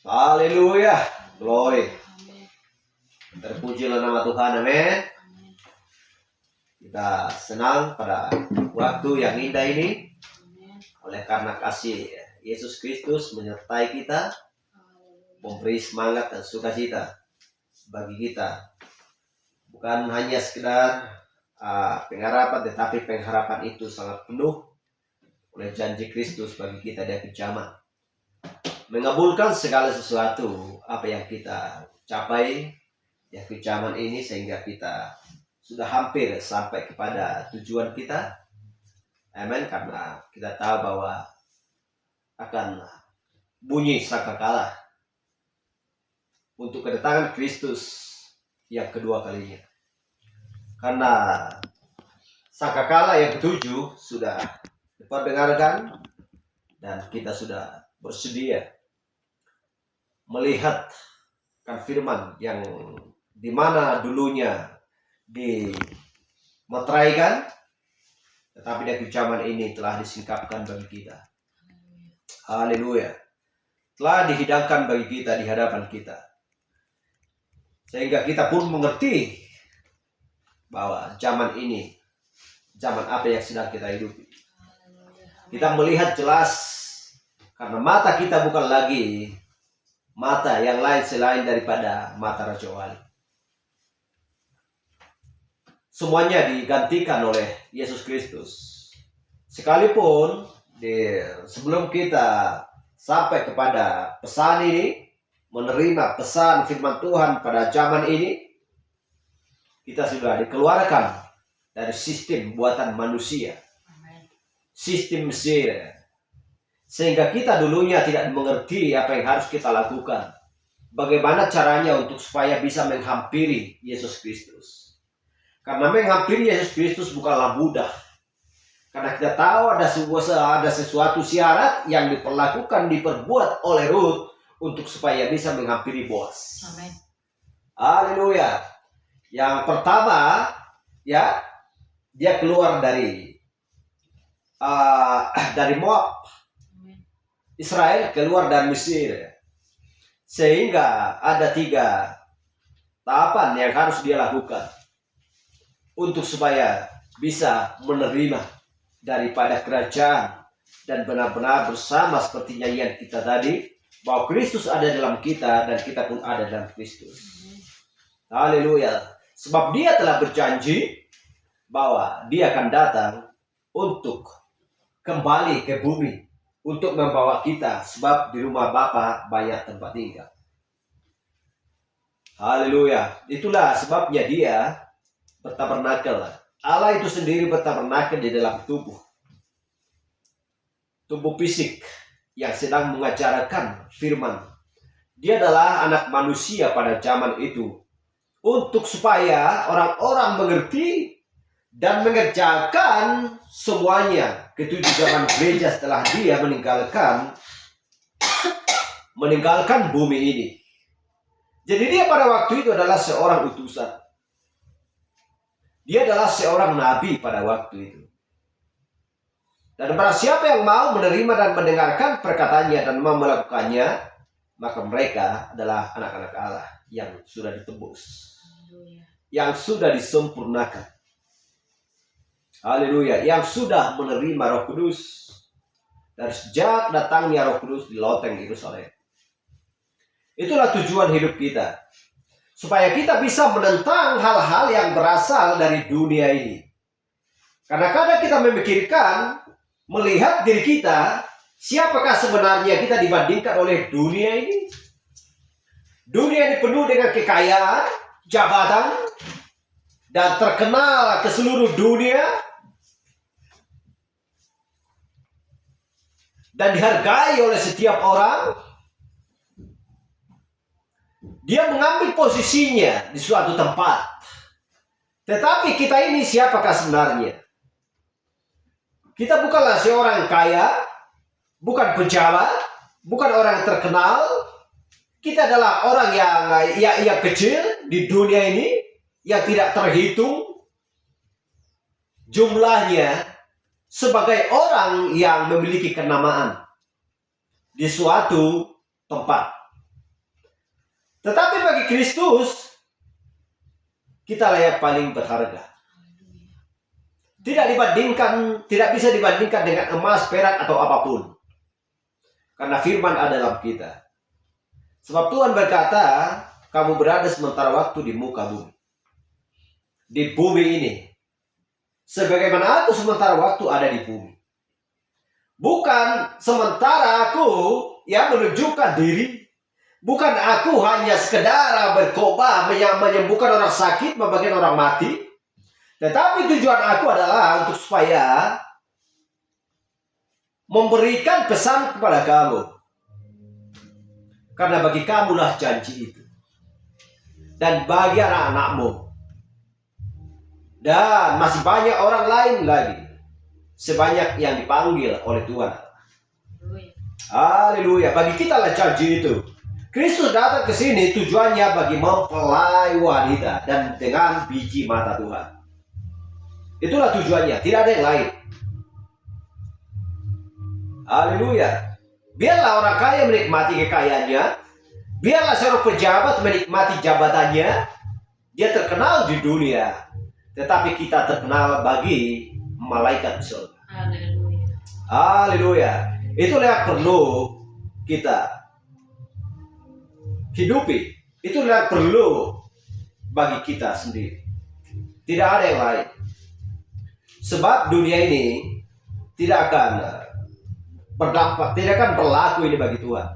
Haleluya, glory. Terpujilah nama Tuhan, amin. Kita senang pada waktu yang indah ini, oleh karena kasih Yesus Kristus menyertai kita, memberi semangat dan sukacita bagi kita. Bukan hanya sekedar pengharapan, tetapi pengharapan itu sangat penuh oleh janji Kristus bagi kita di akhir zaman, mengabulkan segala sesuatu apa yang kita capai di akhir zaman ini, sehingga kita sudah hampir sampai kepada tujuan kita. Amin. Karena kita tahu bahwa akan bunyi sangkakala untuk kedatangan Kristus yang kedua kalinya. Karena sangkakala yang ketujuh sudah diperdengarkan dan kita sudah bersedia melihat kan firman yang dimana dulunya dimeteraikan, tetapi dari zaman ini telah disingkapkan bagi kita. Haleluya. Telah dihidangkan bagi kita di hadapan kita, sehingga kita pun mengerti bahwa zaman ini zaman apa yang sedang kita hidupi. Kita melihat jelas karena mata kita bukan lagi mata yang lain selain daripada mata Raja Wali. Semuanya digantikan oleh Yesus Kristus. Sekalipun sebelum kita sampai kepada pesan ini, menerima pesan firman Tuhan pada zaman ini, kita sudah dikeluarkan dari sistem buatan manusia, sistem Mesir, sehingga kita dulunya tidak mengerti apa yang harus kita lakukan, bagaimana caranya untuk supaya bisa menghampiri Yesus Kristus. Karena menghampiri Yesus Kristus bukanlah mudah, karena kita tahu ada sesuatu syarat yang diperbuat oleh Ruth untuk supaya bisa menghampiri Boaz. Amin. Haleluya. Yang pertama, ya, dia keluar dari Moab. Israel keluar dari Mesir. Sehingga ada 3 tahapan yang harus dia lakukan untuk supaya bisa menerima daripada kerajaan dan benar-benar bersama seperti nyanyian kita tadi, bahwa Kristus ada dalam kita dan kita pun ada dalam Kristus. Haleluya. Sebab dia telah berjanji bahwa dia akan datang untuk kembali ke bumi untuk membawa kita, sebab di rumah Bapa banyak tempat tinggal. Haleluya. Itulah sebabnya dia bertabernakel. Allah itu sendiri bertabernakel di dalam tubuh fisik yang sedang mengajarkan firman. Dia adalah anak manusia pada zaman itu, untuk supaya orang-orang mengerti dan mengerjakan semuanya ketujuh zaman gereja setelah dia meninggalkan bumi ini. Jadi dia pada waktu itu adalah seorang utusan. Dia adalah seorang nabi pada waktu itu. Dan barang siapa yang mau menerima dan mendengarkan perkataannya dan mau melakukannya, maka mereka adalah anak-anak Allah yang sudah ditebus, yang sudah disempurnakan. Haleluya. Yang sudah menerima Roh Kudus dari sejak datangnya Roh Kudus di loteng Yerusalem. Itulah tujuan hidup kita, supaya kita bisa menentang hal-hal yang berasal dari dunia ini. Karena kadang kita memikirkan, melihat diri kita, siapakah sebenarnya kita dibandingkan oleh dunia ini? Dunia ini penuh dengan kekayaan, jabatan, dan terkenal ke seluruh dunia, dan dihargai oleh setiap orang. Dia mengambil posisinya di suatu tempat. Tetapi kita ini siapakah sebenarnya? Kita bukanlah seorang kaya, bukan pejabat, bukan orang terkenal. Kita adalah orang yang kecil di dunia ini, yang tidak terhitung jumlahnya, sebagai orang yang memiliki kenamaan di suatu tempat. Tetapi bagi Kristus, kita layak paling berharga. Tidak bisa dibandingkan dengan emas, perak, atau apapun. Karena firman ada dalam kita. Sebab Tuhan berkata, kamu berada sementara waktu di muka bumi. Di bumi ini. Sebagaimana aku sementara waktu ada di bumi. Bukan sementara aku yang menunjukkan diri. Bukan aku hanya sekedar berkhotbah menyembuhkan orang sakit, membangkitkan orang mati. Tetapi tujuan aku adalah untuk supaya memberikan pesan kepada kamu. Karena bagi kamulah janji itu. Dan bagi anak-anakmu. Dan masih banyak orang lain lagi. Sebanyak yang dipanggil oleh Tuhan. Haleluya. Bagi kita lah janji itu. Kristus datang ke sini tujuannya bagi mempelai wanita dan dengan biji mata Tuhan. Itulah tujuannya, tidak ada yang lain. Haleluya. Biarlah orang kaya menikmati kekayaannya. Biarlah seorang pejabat menikmati jabatannya. Dia terkenal di dunia. Tetapi kita terkenal bagi malaikat di surga. Haleluya. Haleluya. Itulah yang perlu kita hidupi. Itulah yang perlu bagi kita sendiri. Tidak ada yang lain. Sebab dunia ini tidak akan berdampak, tidak akan berlaku ini bagi Tuhan.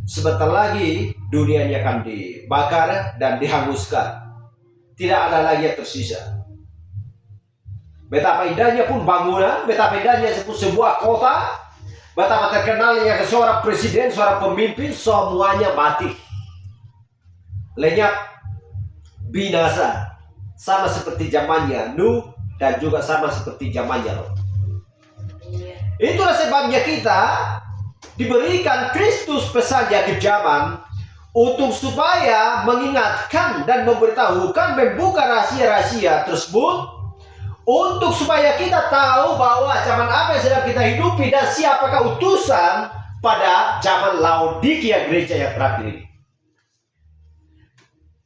Sebentar lagi dunia ini akan dibakar dan dihanguskan. Tidak ada lagi yang tersisa. Betapa indahnya pun bangunan, betapa indahnya sebuah kota, betapa terkenalnya seorang presiden, seorang pemimpin, semuanya mati. Lenyap, binasa. Sama seperti zamannya Nuh dan juga sama seperti zamannya Lot. Itulah sebabnya kita diberikan Kristus pesan di akhir zaman untuk supaya mengingatkan dan memberitahukan, membuka rahasia-rahasia tersebut untuk supaya kita tahu bahwa zaman apa yang sedang kita hidupi dan siapakah utusan pada zaman Laodikia, gereja yang terakhir ini.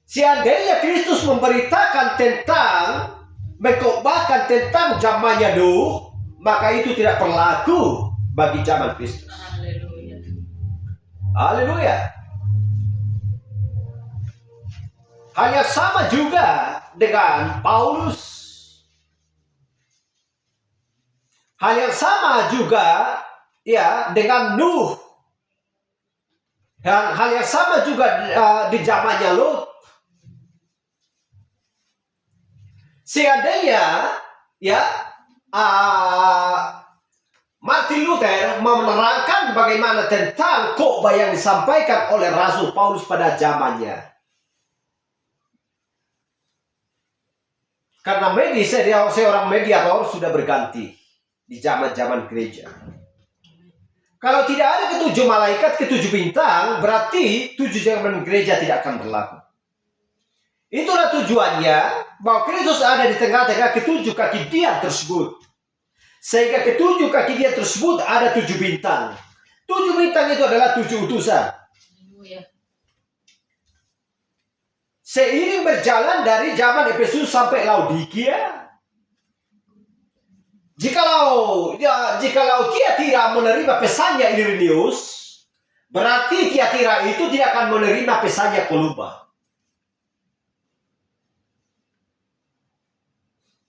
Seandainya Kristus memberitakan tentang, mengkhotbahkan tentang zamannya Nuh, maka itu tidak berlaku bagi zaman Kristus. Haleluya. Haleluya. Hal yang sama juga dengan Paulus. Hal yang sama juga ya dengan Nuh. Dan hal yang sama juga di zamannya Lot. Seandainya ya Martin Luther menerangkan bagaimana tentang khotbah yang disampaikan oleh Rasul Paulus pada zamannya. Karena seorang mediator sudah berganti di zaman-zaman gereja. Kalau tidak ada ketujuh malaikat, ketujuh bintang, berarti tujuh zaman gereja tidak akan berlaku. Itulah tujuannya bahwa Kristus ada di tengah-tengah ketujuh kaki dia tersebut. Sehingga ketujuh kaki dia tersebut ada tujuh bintang. Tujuh bintang itu adalah tujuh utusan. Seiring berjalan dari zaman Efesus sampai Laodikia. Jikalau Tiatira menerima pesannya Irenaeus, berarti Tiatira itu tidak akan menerima pesannya Kolumba.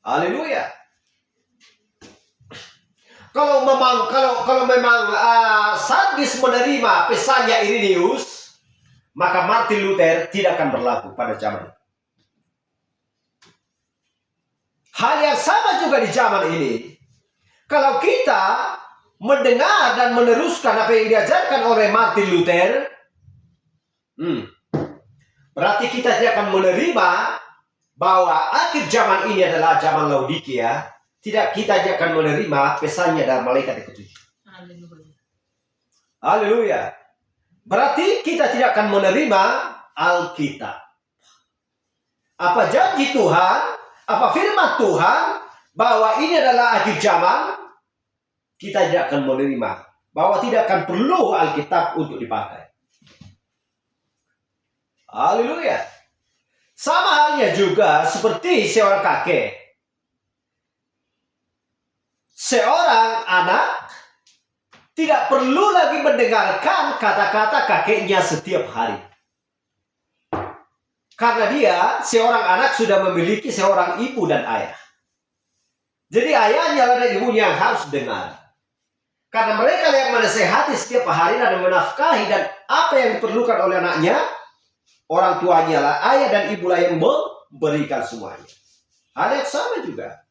Haleluya. Kalau memang Sardis menerima pesannya Irenaeus, maka Martin Luther tidak akan berlaku pada zaman itu. Hal yang sama juga di zaman ini. Kalau kita mendengar dan meneruskan apa yang diajarkan oleh Martin Luther, berarti kita tidak akan menerima bahwa akhir zaman ini adalah zaman Laodikia. Kita tidak akan menerima pesannya dari malaikat yang ketujuh. Haleluya. Berarti kita tidak akan menerima Alkitab. Apa janji Tuhan, apa firman Tuhan, bahwa ini adalah akhir zaman, kita tidak akan menerima. Bahwa tidak akan perlu Alkitab untuk dipakai. Haleluya. Sama halnya juga seperti seorang kakek. Seorang anak tidak perlu lagi mendengarkan kata-kata kakeknya setiap hari. Karena dia, seorang anak sudah memiliki seorang ibu dan ayah. Jadi ayahnya dan ibunya yang harus dengar. Karena mereka yang menasehati setiap hari dan menafkahi dan apa yang diperlukan oleh anaknya, orang tuanya lah, ayah dan ibu lah yang memberikan semuanya. Hal yang sama juga.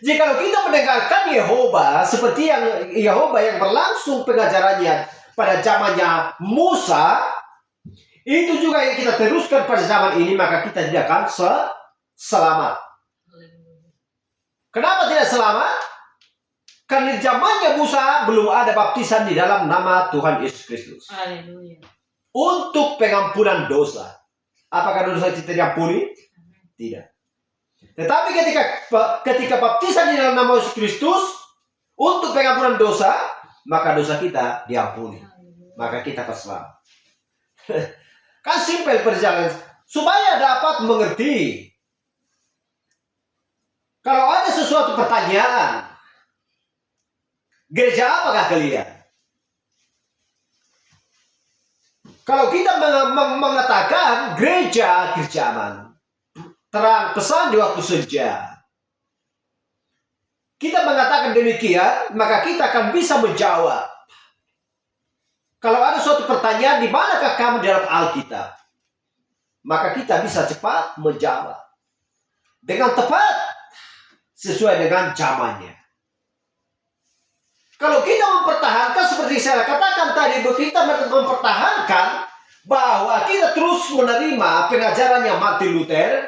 Jika kita mendengarkan Yehova seperti yang Yehova yang berlangsung pengajarannya pada zamannya Musa, itu juga yang kita teruskan pada zaman ini, maka kita tidak akan selamat. Kenapa tidak selamat? Karena di zamannya Musa belum ada baptisan di dalam nama Tuhan Yesus Kristus. Haleluya. Untuk pengampunan dosa. Apakah dosa kita diampuni? Tidak. Tetapi ketika baptisan di dalam nama Yesus Kristus untuk pengampunan dosa, maka dosa kita diampuni. Maka kita akan selamat. Kan simpel perjalanan. Supaya dapat mengerti. Kalau ada sesuatu pertanyaan, gereja apakah kalian? Kalau kita mengatakan gereja aman, terang pesan di waktu senja, kita mengatakan demikian, maka kita akan bisa menjawab. Kalau ada suatu pertanyaan, di manakah kamu dalam Alkitab? Maka kita bisa cepat menjawab. Dengan tepat, sesuai dengan zamannya. Kalau kita mempertahankan, seperti saya katakan tadi, kita mempertahankan bahwa kita terus menerima pengajarannya Martin Luther,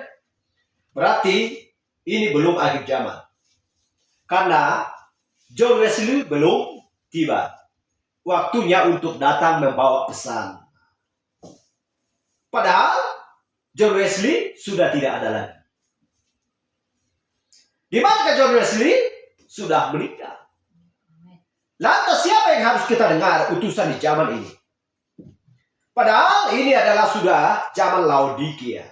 berarti ini belum akhir zaman. Karena John Wesley belum tiba. Waktunya untuk datang membawa pesan. Padahal John Wesley sudah tidak ada lagi. Di mana John Wesley? Sudah meninggal. Lantas siapa yang harus kita dengar utusan di zaman ini? Padahal ini adalah sudah zaman Laodikia.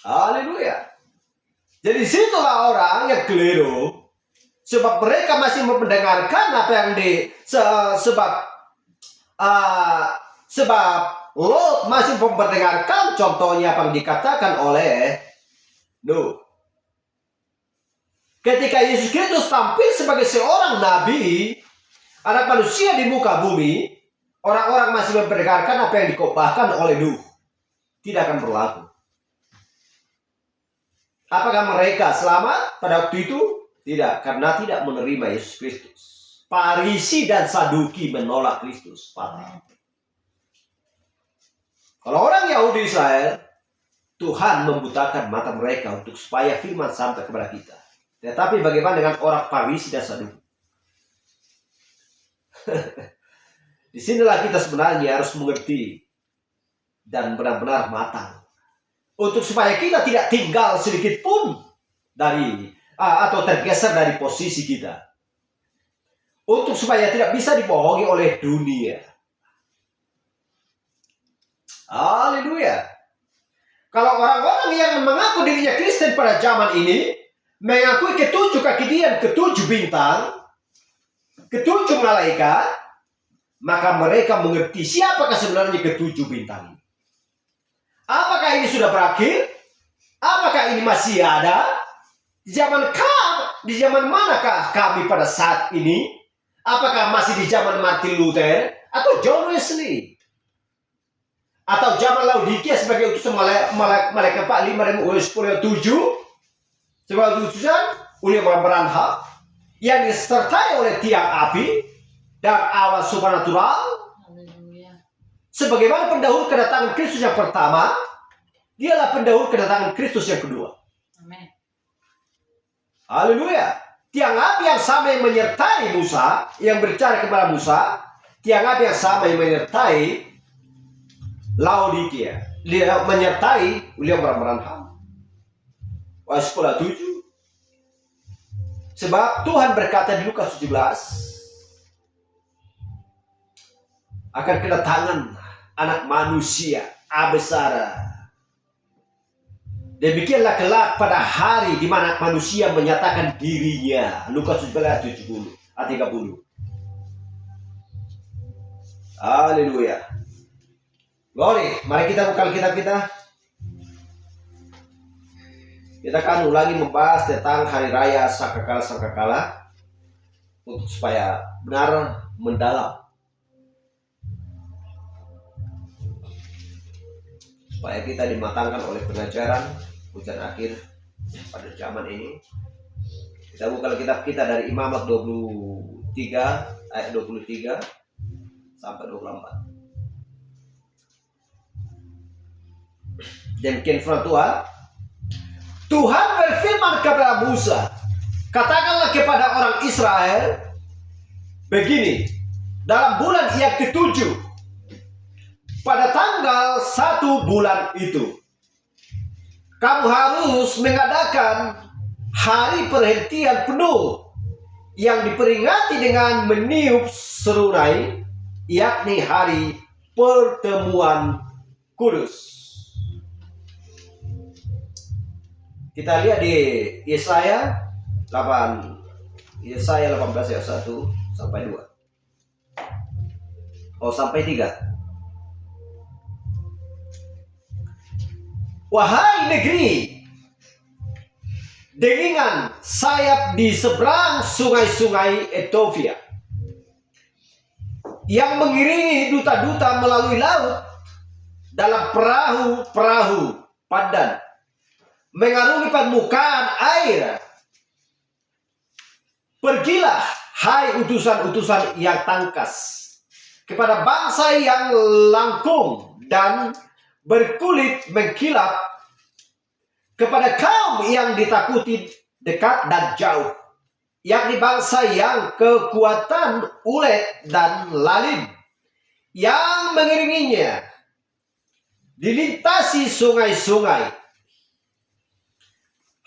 Haleluya. Jadi situlah orang yang keliru. Sebab mereka masih mendengarkan apa yang sebab Lot masih mendengarkan contohnya apa yang dikatakan oleh Nuh. Ketika Yesus Kristus tampil sebagai seorang nabi, anak manusia di muka bumi, orang-orang masih mendengarkan apa yang dikotbahkan oleh Nuh. Tidak akan berlaku. Apakah mereka selamat pada waktu itu? Tidak, karena tidak menerima Yesus Kristus. Farisi dan Saduki menolak Kristus. Kalau orang Yahudi Israel, Tuhan membutakan mata mereka untuk supaya firman sampai kepada kita. Tetapi bagaimana dengan orang Farisi dan Saduki? Disinilah kita sebenarnya harus mengerti dan benar-benar matang. Untuk supaya kita tidak tinggal sedikit pun dari atau tergeser dari posisi kita. Untuk supaya tidak bisa dibohongi oleh dunia. Haleluya. Kalau orang-orang yang mengaku dirinya Kristen pada zaman ini, mengakui ketujuh kaki dia, ketujuh bintang, ketujuh malaikat, maka mereka mengerti siapakah sebenarnya ketujuh bintang ini. Apakah ini sudah berakhir? Apakah ini masih ada? Di zaman manakah kami pada saat ini? Apakah masih di zaman Martin Luther atau John Wesley? Atau zaman Laodikia sebagai utusan malaikat 4, 5, 10, 7 sebagai utusan William Branham yang disertai oleh tiang api dan awan supernatural. Sebagaimana pendahulu kedatangan Kristus yang pertama, dialah pendahulu kedatangan Kristus yang kedua. Amin. Haleluya. Tiang api yang sama yang menyertai Musa, yang berbicara kepada Musa, tiang api yang sama yang menyertai Laodikia, dia menyertai William Branham. Ayat 7. Sebab Tuhan berkata di Lukas 17 akan kedatangan anak manusia abesara. Demikianlah kelak pada hari di mana manusia menyatakan dirinya. Lukas 17:30. Haleluya. Glory. Mari kita buka kitab kita. Kita akan ulangi membahas tentang hari raya Sangkakala untuk supaya benar mendalam, supaya kita dimatangkan oleh pengajaran hujan akhir pada zaman ini. Kita buka kitab kita dari Imamat 23 ayat 23 sampai 24. Demikian firman Tuhan berfirman kepada Musa, katakanlah kepada orang Israel begini, dalam bulan yang ke-7, pada tanggal 1 bulan itu, kamu harus mengadakan hari perhentian penuh yang diperingati dengan meniup serunai, yakni hari pertemuan kudus. Kita lihat di Yesaya 18 ayat 1 sampai 2. Sampai 3. Wahai negeri dengan sayap di seberang sungai-sungai Ethiopia, yang mengiringi duta-duta melalui laut dalam perahu-perahu padan, mengarungi permukaan air. Pergilah, hai utusan-utusan yang tangkas, kepada bangsa yang langkung dan berkulit mengkilap, kepada kaum yang ditakuti dekat dan jauh, yakni bangsa yang kekuatan ulet dan lalim, yang mengiringinya dilintasi sungai-sungai.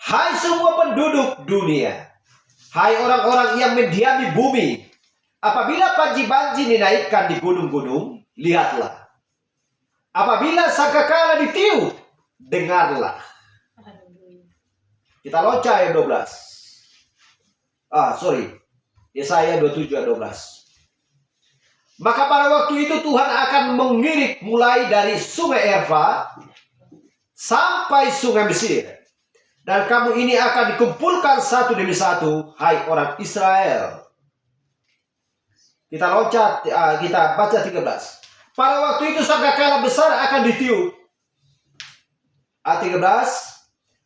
Hai semua penduduk dunia, hai orang-orang yang mendiami bumi, apabila banji-banji dinaikkan di gunung-gunung, lihatlah. Apabila sangkakala ditiup, dengarlah. Kita loncat ayat 12. Yesaya 27 ayat 12. Maka pada waktu itu Tuhan akan mengirik mulai dari sungai Erfa sampai sungai Mesir. Dan kamu ini akan dikumpulkan satu demi satu, hai orang Israel. Kita loncat, kita baca 13. Pada waktu itu sangkakala besar akan ditiup. Ayat 13.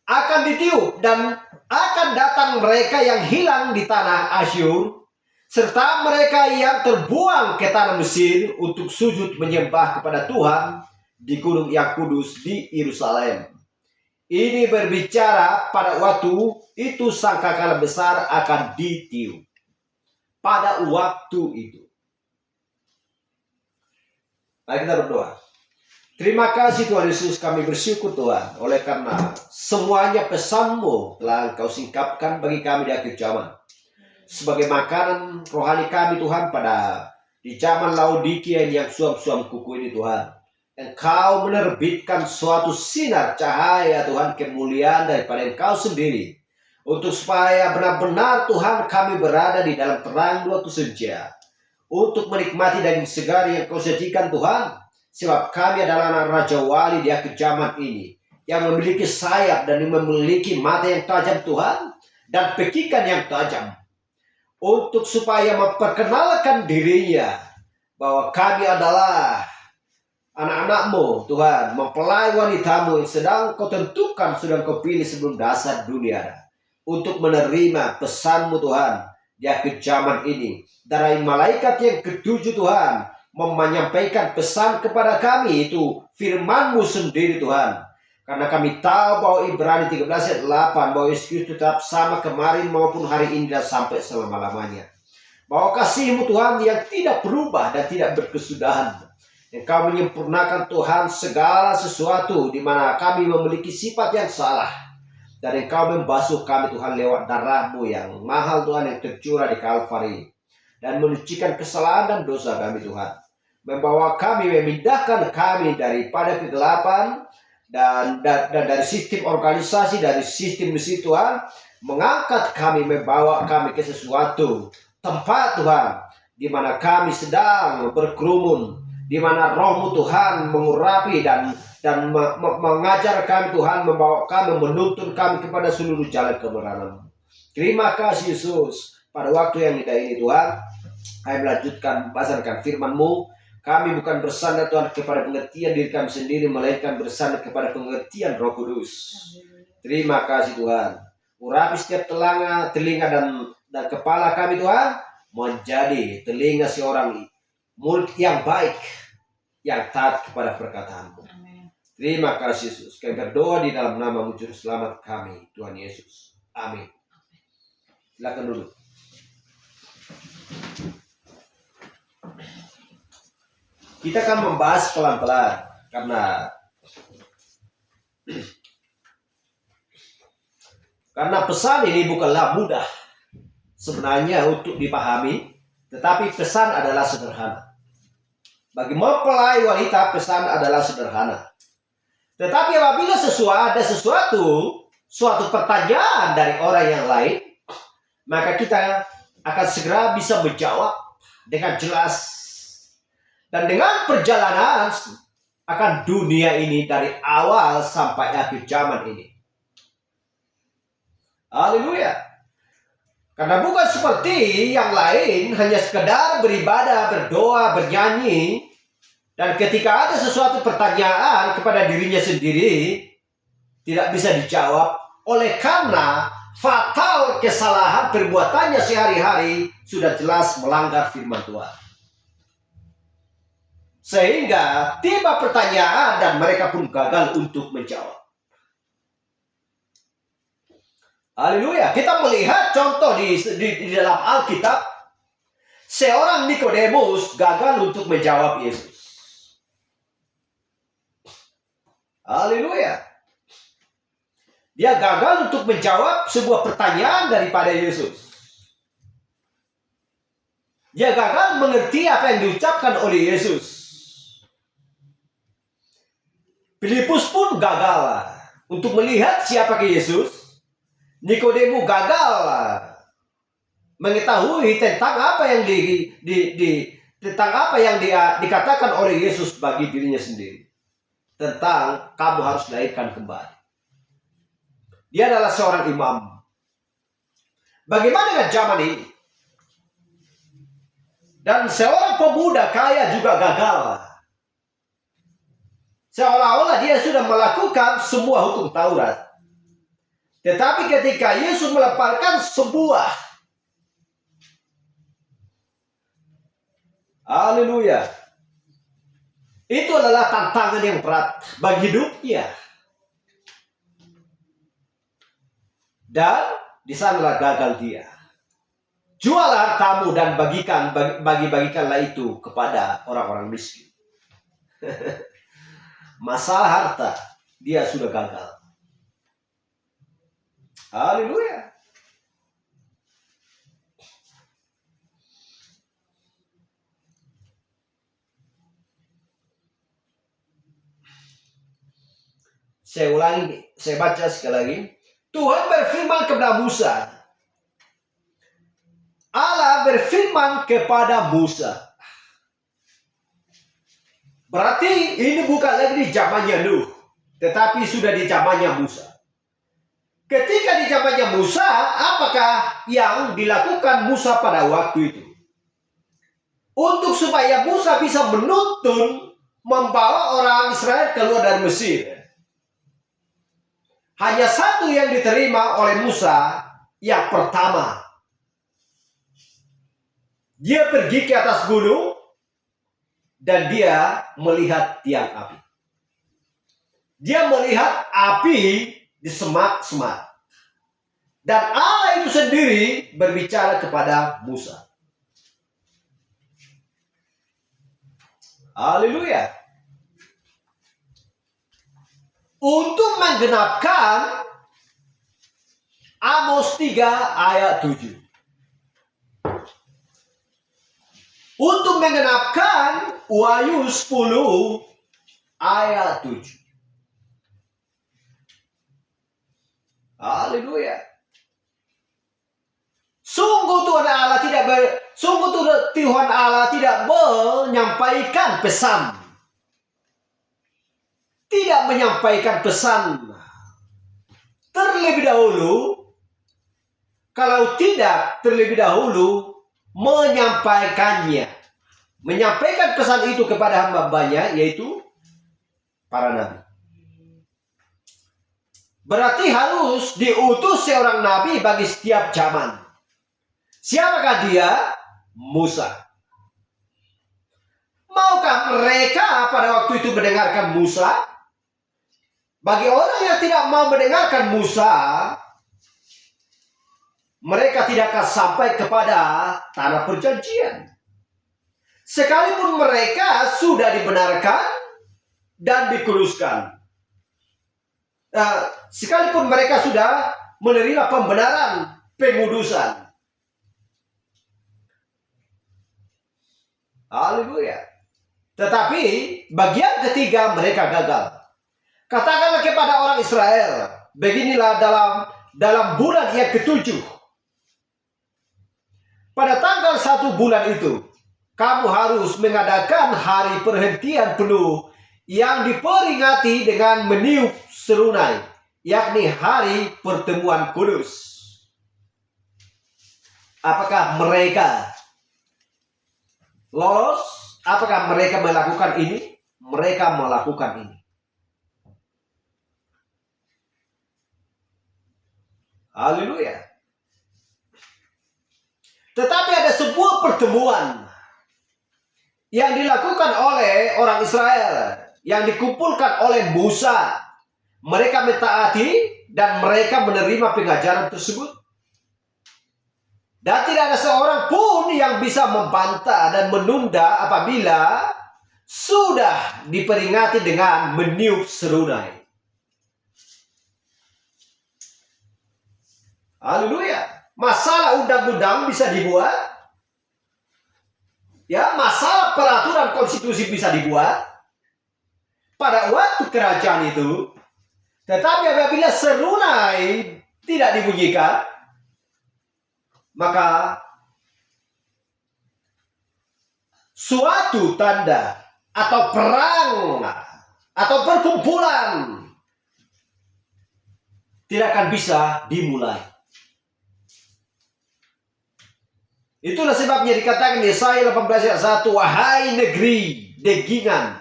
Akan ditiup dan akan datang mereka yang hilang di tanah Asyur, serta mereka yang terbuang ke tanah Mesir untuk sujud menyembah kepada Tuhan di gunung yang kudus di Yerusalem. Ini berbicara pada waktu itu sangkakala besar akan ditiup. Pada waktu itu. Mari kita berdoa. Terima kasih Tuhan Yesus, kami bersyukur Tuhan, oleh karena semuanya pesan-Mu telah Engkau singkapkan bagi kami di akhir zaman. Sebagai makanan rohani kami Tuhan pada di zaman Laodikia yang suam-suam kuku ini Tuhan. Engkau menerbitkan suatu sinar cahaya Tuhan, kemuliaan daripada Engkau sendiri, untuk supaya benar-benar Tuhan kami berada di dalam terang waktu senja, untuk menikmati daging segar yang Kau sajikan Tuhan, sebab kami adalah anak Raja Wali di akhir zaman ini, yang memiliki sayap dan memiliki mata yang tajam Tuhan, dan pekikan yang tajam, untuk supaya memperkenalkan dirinya bahwa kami adalah anak-anak-Mu Tuhan, mempelai wanita-Mu yang sedang Kau tentukan, sudah Kau pilih sebelum dasar dunia, untuk menerima pesan-Mu Tuhan di akhir zaman ini. Dari malaikat yang ke-7 Tuhan menyampaikan pesan kepada kami, itu firman-Mu sendiri Tuhan. Karena kami tahu bahwa Ibrani 13 ayat 8 bahwa Yesus tetap sama kemarin maupun hari ini dan sampai selama-lamanya. Bahwa kasih-Mu Tuhan yang tidak berubah dan tidak berkesudahan. Engkau menyempurnakan Tuhan segala sesuatu di mana kami memiliki sifat yang salah. Dan Engkau membasuh kami Tuhan lewat darah-Mu yang mahal Tuhan yang tercurah di Kalvari. Dan menyucikan kesalahan dan dosa kami Tuhan. membawa kami, memindahkan kami daripada kegelapan dan dari sistem organisasi, dari sistem misi Tuhan, mengangkat kami, membawa kami ke sesuatu tempat Tuhan, di mana kami sedang berkerumun, di mana Roh-Mu Tuhan mengurapi dan mengajar kami Tuhan, membawa kami, menuntun kami kepada seluruh jalan kebenaran. Terima kasih Yesus. Pada waktu yang indah ini Tuhan, kami melanjutkan membacakan firman-Mu. Kami bukan bersandar Tuhan kepada pengertian diri kami sendiri, melainkan bersandar kepada pengertian Roh Kudus. Terima kasih Tuhan. Urapi setiap telinga dan kepala kami Tuhan, menjadi telinga seorang murid yang baik, yang taat kepada perkataan-Mu. Terima kasih Yesus. Kami berdoa di dalam nama Juru Selamat kami, Tuhan Yesus. Amin. Silakan dulu. Kita akan membahas pelan-pelan karena pesan ini bukanlah mudah sebenarnya untuk dipahami, tetapi pesan adalah sederhana. Bagi mempelai wanita, pesan adalah sederhana. Tetapi apabila ada suatu pertanyaan dari orang yang lain, maka kita akan segera bisa menjawab dengan jelas. Dan dengan perjalanan akan dunia ini dari awal sampai akhir zaman ini. Haleluya. Karena bukan seperti yang lain, hanya sekedar beribadah, berdoa, bernyanyi. Dan ketika ada sesuatu pertanyaan kepada dirinya sendiri, tidak bisa dijawab oleh karena fatal kesalahan perbuatannya sehari-hari sudah jelas melanggar firman Tuhan. Sehingga tiba pertanyaan dan mereka pun gagal untuk menjawab. Haleluya. Kita melihat contoh di dalam Alkitab. Seorang Nikodemus gagal untuk menjawab Yesus. Haleluya. Dia gagal untuk menjawab sebuah pertanyaan daripada Yesus. Dia gagal mengerti apa yang diucapkan oleh Yesus. Filipus pun gagal untuk melihat siapa Yesus. Nikodemus gagal mengetahui tentang apa yang dikatakan oleh Yesus bagi dirinya sendiri, tentang kamu harus dilahirkan kembali. Dia adalah seorang imam. Bagaimana dengan zaman ini? Dan seorang pemuda kaya juga gagal. Seolah-olah dia sudah melakukan semua hukum Taurat. Tetapi ketika Yesus melemparkan sebuah, haleluya, itu adalah tantangan yang berat bagi hidupnya. Dan di sanalah gagal dia. Jual hartamu dan bagikanlah itu kepada orang-orang miskin. Masalah harta, dia sudah gagal. Haleluya. Saya ulangi, saya baca sekali lagi. Tuhan berfirman kepada Musa. Allah berfirman kepada Musa. Berarti ini bukan lagi di zamannya Nuh, tetapi sudah di zamannya Musa. Ketika di zamannya Musa, apakah yang dilakukan Musa pada waktu itu? Untuk supaya Musa bisa menuntun, membawa orang Israel keluar dari Mesir. Hanya satu yang diterima oleh Musa, yang pertama. Dia pergi ke atas gunung, dan dia melihat tiang api. Dia melihat api di semak-semak. Dan Allah itu sendiri berbicara kepada Musa. Haleluya. Untuk menggenapkan Amos 3 ayat 7. untuk menggenapkan Wahyu 10 ayat 7. Haleluya. Sungguh Tuhan Allah tidak menyampaikan pesan. Tidak menyampaikan pesan terlebih dahulu. Kalau tidak terlebih dahulu menyampaikannya. Menyampaikan pesan itu kepada hamba-hambanya, yaitu para nabi. Berarti harus diutus seorang nabi bagi setiap zaman. Siapakah dia? Musa. Maukah mereka pada waktu itu mendengarkan Musa? Bagi orang yang tidak mau mendengarkan Musa, mereka tidak akan sampai kepada tanah perjanjian. Sekalipun mereka sudah dibenarkan dan dikuduskan. Sekalipun mereka sudah menerima pembenaran, pengudusan. Haleluya. Tetapi bagian ketiga mereka gagal. Katakanlah kepada orang Israel, beginilah dalam bulan yang ketujuh. Pada tanggal 1 bulan itu, kamu harus mengadakan hari perhentian penuh yang diperingati dengan meniup serunai, yakni hari pertemuan kudus. Apakah mereka lolos? Apakah mereka melakukan ini? Mereka melakukan ini. Haleluya. Tetapi ada sebuah pertemuan yang dilakukan oleh orang Israel, yang dikumpulkan oleh Musa. Mereka mentaati dan mereka menerima pengajaran tersebut. Dan tidak ada seorang pun yang bisa membantah dan menunda apabila sudah diperingati dengan meniup serunai. Haleluya. Masalah undang-undang bisa dibuat. Ya, masalah peraturan konstitusi bisa dibuat pada waktu kerajaan itu. Tetapi apabila serunai tidak dibunyikan, maka suatu tanda atau perang atau perkumpulan tidak akan bisa dimulai. Itulah sebabnya dikatakan di Yesaya 18 ayat 1, wahai negeri degingan,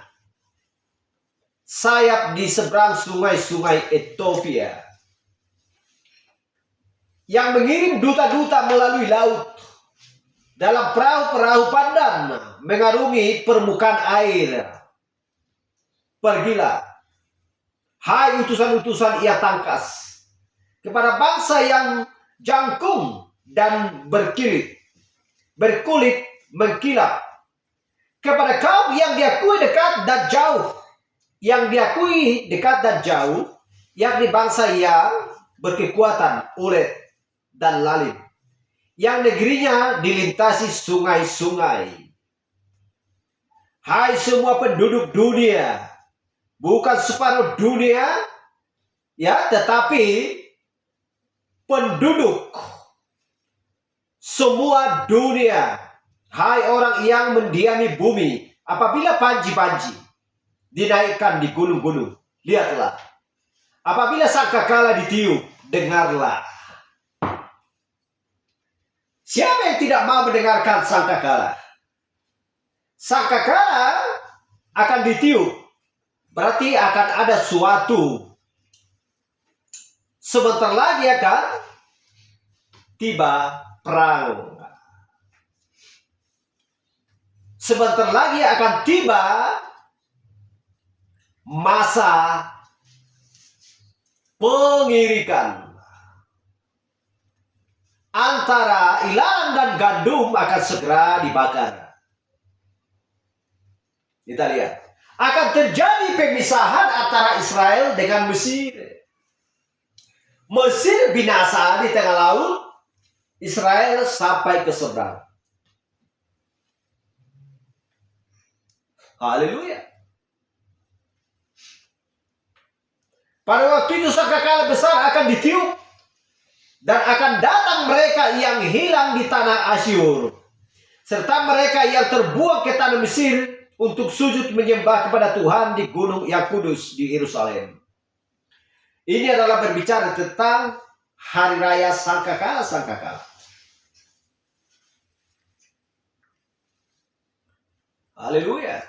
sayap di seberang sungai-sungai Ethiopia, yang mengirim duta-duta melalui laut dalam perahu-perahu pandan mengarungi permukaan air. Pergilah, hai utusan-utusan ia tangkas, kepada bangsa yang jangkung dan berkulit mengkilap, kepada kaum yang diakui dekat dan jauh, yakni bangsa yang berkekuatan ulet dan lalim, yang negerinya dilintasi sungai-sungai. Hai semua penduduk dunia, bukan separuh dunia, ya, tetapi penduduk semua dunia. Hai orang yang mendiami bumi, apabila panji-panji dinaikkan di gunung-gunung, lihatlah. Apabila sangkakala ditiup, dengarlah. Siapa yang tidak mau mendengarkan sangkakala? Sangkakala akan ditiup, berarti akan ada suatu. Sebentar lagi akan tiba perang. Sebentar lagi akan tiba masa pengirikan. Antara ilalang dan gandum akan segera dibakar. Kita lihat. Akan terjadi pemisahan antara Israel dengan Mesir. Mesir binasa di tengah laut, Israel sampai ke seberang. Haleluya. Pada waktu itu sangkakala besar akan ditiup, dan akan datang mereka yang hilang di tanah Asyur, serta mereka yang terbuang ke tanah Mesir untuk sujud menyembah kepada Tuhan di gunung yang kudus di Yerusalem. Ini adalah berbicara tentang hari raya sangkakala. Haleluya.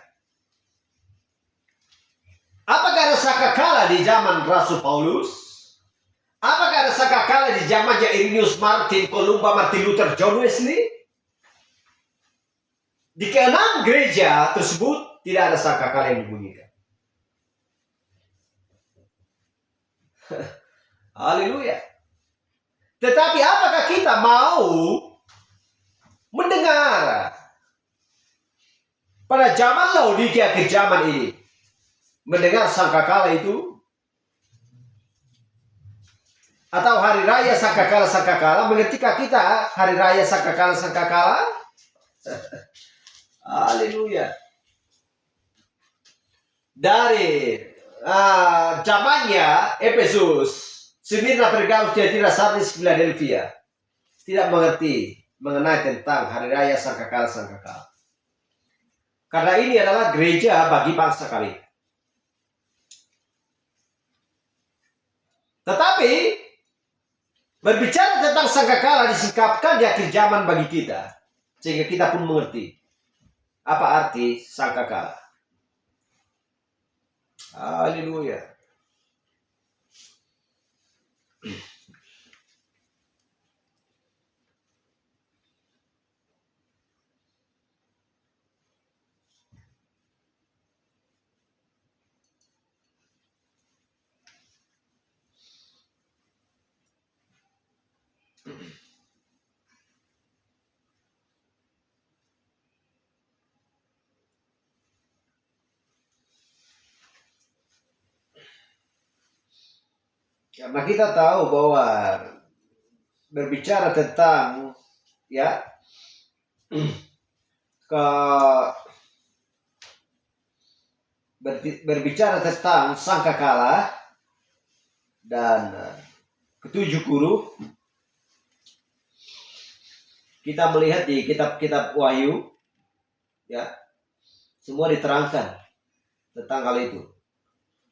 Apakah ada sangkakala di zaman Rasul Paulus? Apakah ada sangkakala di zamannya Irenaeus, Martin, Columba, Martin Luther, John Wesley? Di keenam gereja tersebut tidak ada sangkakala yang dibunyikan. Haleluya. Tetapi apakah kita mau mendengar pada zaman Laodikia ke zaman ini, mendengar sangkakala itu? Atau hari raya sangkakala? Mengertikah kita hari raya sangkakala? Haleluya. Dari zamannya Efesus, Smyrna, Pergamus, Tiatira, Sardis, Philadelphia tidak mengerti mengenai tentang hari raya sangkakala. Karena ini adalah gereja bagi bangsa kami. Tetapi berbicara tentang sangkakala disingkapkan di akhir zaman bagi kita, sehingga kita pun mengerti apa arti sangkakala. Haleluya. Karena kita tahu bahwa berbicara tentang berbicara tentang sangkakala dan ketujuh guru, kita melihat di kitab-kitab Wahyu, semua diterangkan tentang hal itu.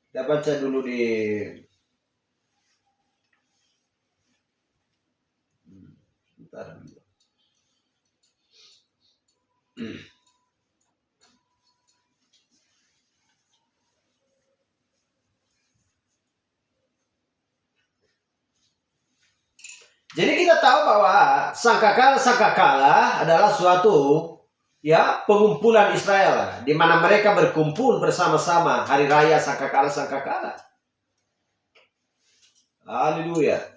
Kita baca dulu di Jadi kita tahu bahwa sangkakala adalah suatu pengumpulan Israel, di mana mereka berkumpul bersama-sama hari raya sangkakala. Haleluya.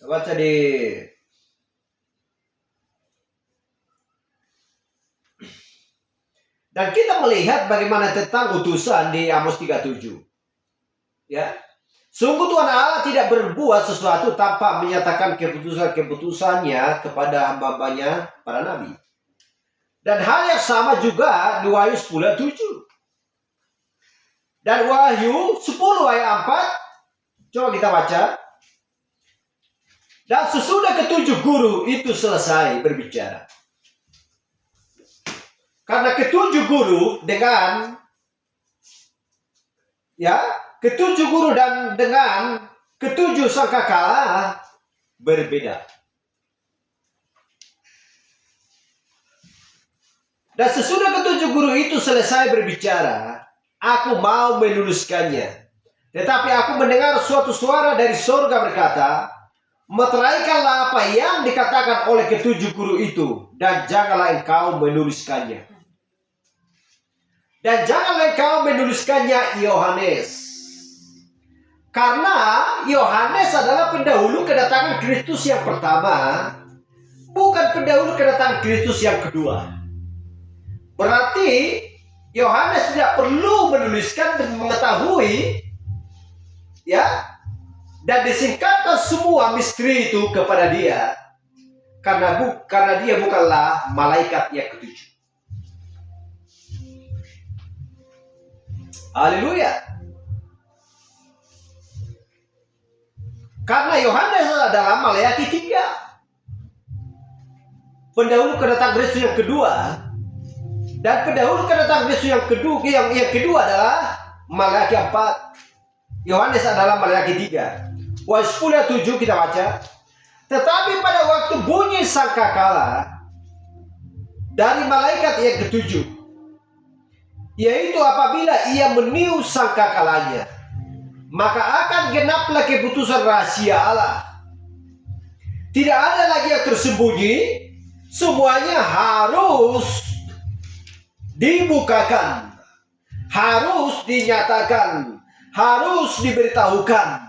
Baca di dan kita melihat bagaimana tentang utusan di Amos 3:7. Sungguh Tuhan Allah tidak berbuat sesuatu tanpa menyatakan keputusannya kepada hamba-hambanya para nabi. Dan hal yang sama juga di Wahyu 10:7. Dan Wahyu 10 ayat 4. Coba kita baca. Dan sesudah ketujuh guru itu selesai berbicara. Karena ketujuh guru dengan ketujuh sangkakala berbeda. Dan sesudah ketujuh guru itu selesai berbicara, aku mau menuliskannya. Tetapi aku mendengar suatu suara dari surga berkata, meteraikanlah apa yang dikatakan oleh ketujuh guru itu, dan janganlah engkau menuliskannya. Dan janganlah engkau menuliskannya Yohanes. Karena Yohanes adalah pendahulu kedatangan Kristus yang pertama, bukan pendahulu kedatangan Kristus yang kedua. Berarti Yohanes tidak perlu menuliskan dan mengetahui, ya, dan disingkatkan semua misteri itu kepada dia, karena dia bukanlah malaikat yang ketujuh. Haleluya. Karena Yohanes adalah malaikat ketiga, pendahulu kedatangan Kristus yang kedua, dan pendahulu kedatangan Kristus yang kedua adalah malaikat keempat. Yohanes adalah malaikat ketiga. Wahyu 10:7 kita baca. Tetapi pada waktu bunyi sangkakala dari malaikat yang ketujuh, yaitu apabila ia meniup sangkakalanya, maka akan genaplah keputusan rahasia Allah. Tidak ada lagi yang tersembunyi, semuanya harus dibukakan, harus dinyatakan, harus diberitahukan.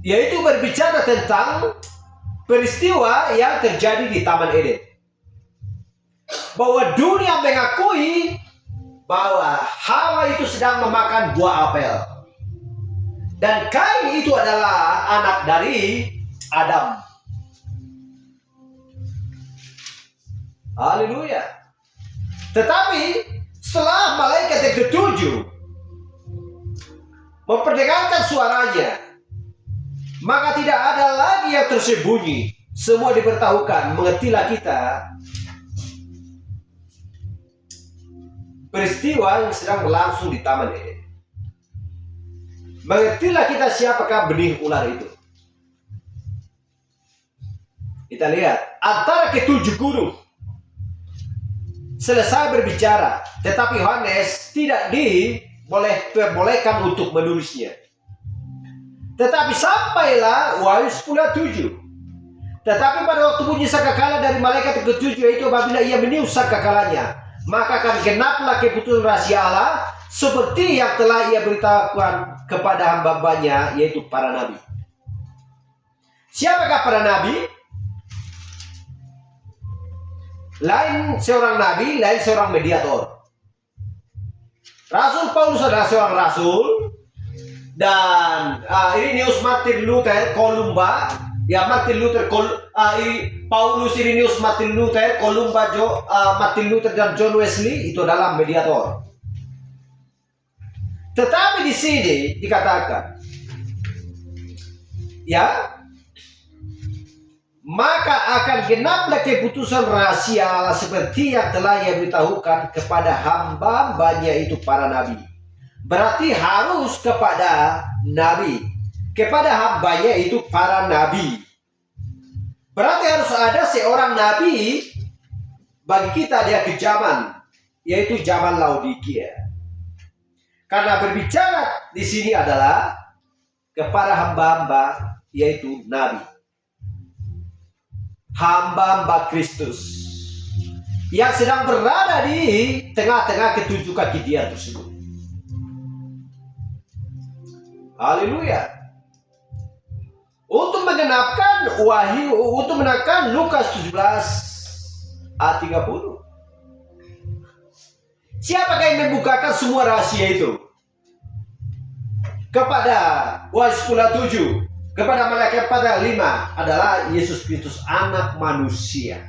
Yaitu berbicara tentang peristiwa yang terjadi di Taman Eden. Bahwa dunia mengakui bahwa Hawa itu sedang memakan buah apel. Dan Kain itu adalah anak dari Adam. Haleluya. Tetapi setelah malaikat yang ketujuh memperdengarkan suaranya, maka tidak ada lagi yang tersembunyi. Semua diberitahukan. Mengertilah kita peristiwa yang sedang berlangsung di Taman Eden. Mengertilah kita siapakah benih ular itu. Kita lihat antara ketujuh guru selesai berbicara, tetapi Yohanes tidak diperbolehkan untuk menulisnya. Tetapi sampailah Wahyu 10:7. Tetapi pada waktu bunyi sangkakala dari malaikat yang ketujuh, yaitu apabila ia meniup sangkakalanya, maka akan genaplah keputusan rahasia Allah, seperti yang telah ia beritahukan kepada hamba-hambanya, yaitu para nabi. Siapakah para nabi? Lain seorang nabi, lain seorang mediator. Rasul Paulus adalah seorang rasul. Dan Irenaeus Martin Luther Columba, ya Martin Luther Paulus Irenaeus Martin Luther Columba, Martin Luther dan John Wesley itu adalah mediator. Tetapi di sini dikatakan, ya, maka akan genaplah keputusan rahasia Allah seperti yang telah ia beritahukan kepada hamba-hambanya, itu para nabi. Berarti harus kepada nabi, kepada hambanya itu para nabi. Berarti harus ada seorang nabi bagi kita di akhir zaman, yaitu zaman Laodikia. Karena berbicara di sini adalah kepada hamba-hamba, yaitu nabi, hamba-hamba Kristus yang sedang berada di tengah-tengah ketujuh kaki dia tersebut. Haleluya. Untuk menggenapkan Wahyu, untuk mengenapkan Lukas 17 ayat 30. Siapakah yang membukakan semua rahasia itu? Kepada Wahyu 10:7, kepada malaikat pada 5 adalah Yesus Kristus, anak manusia.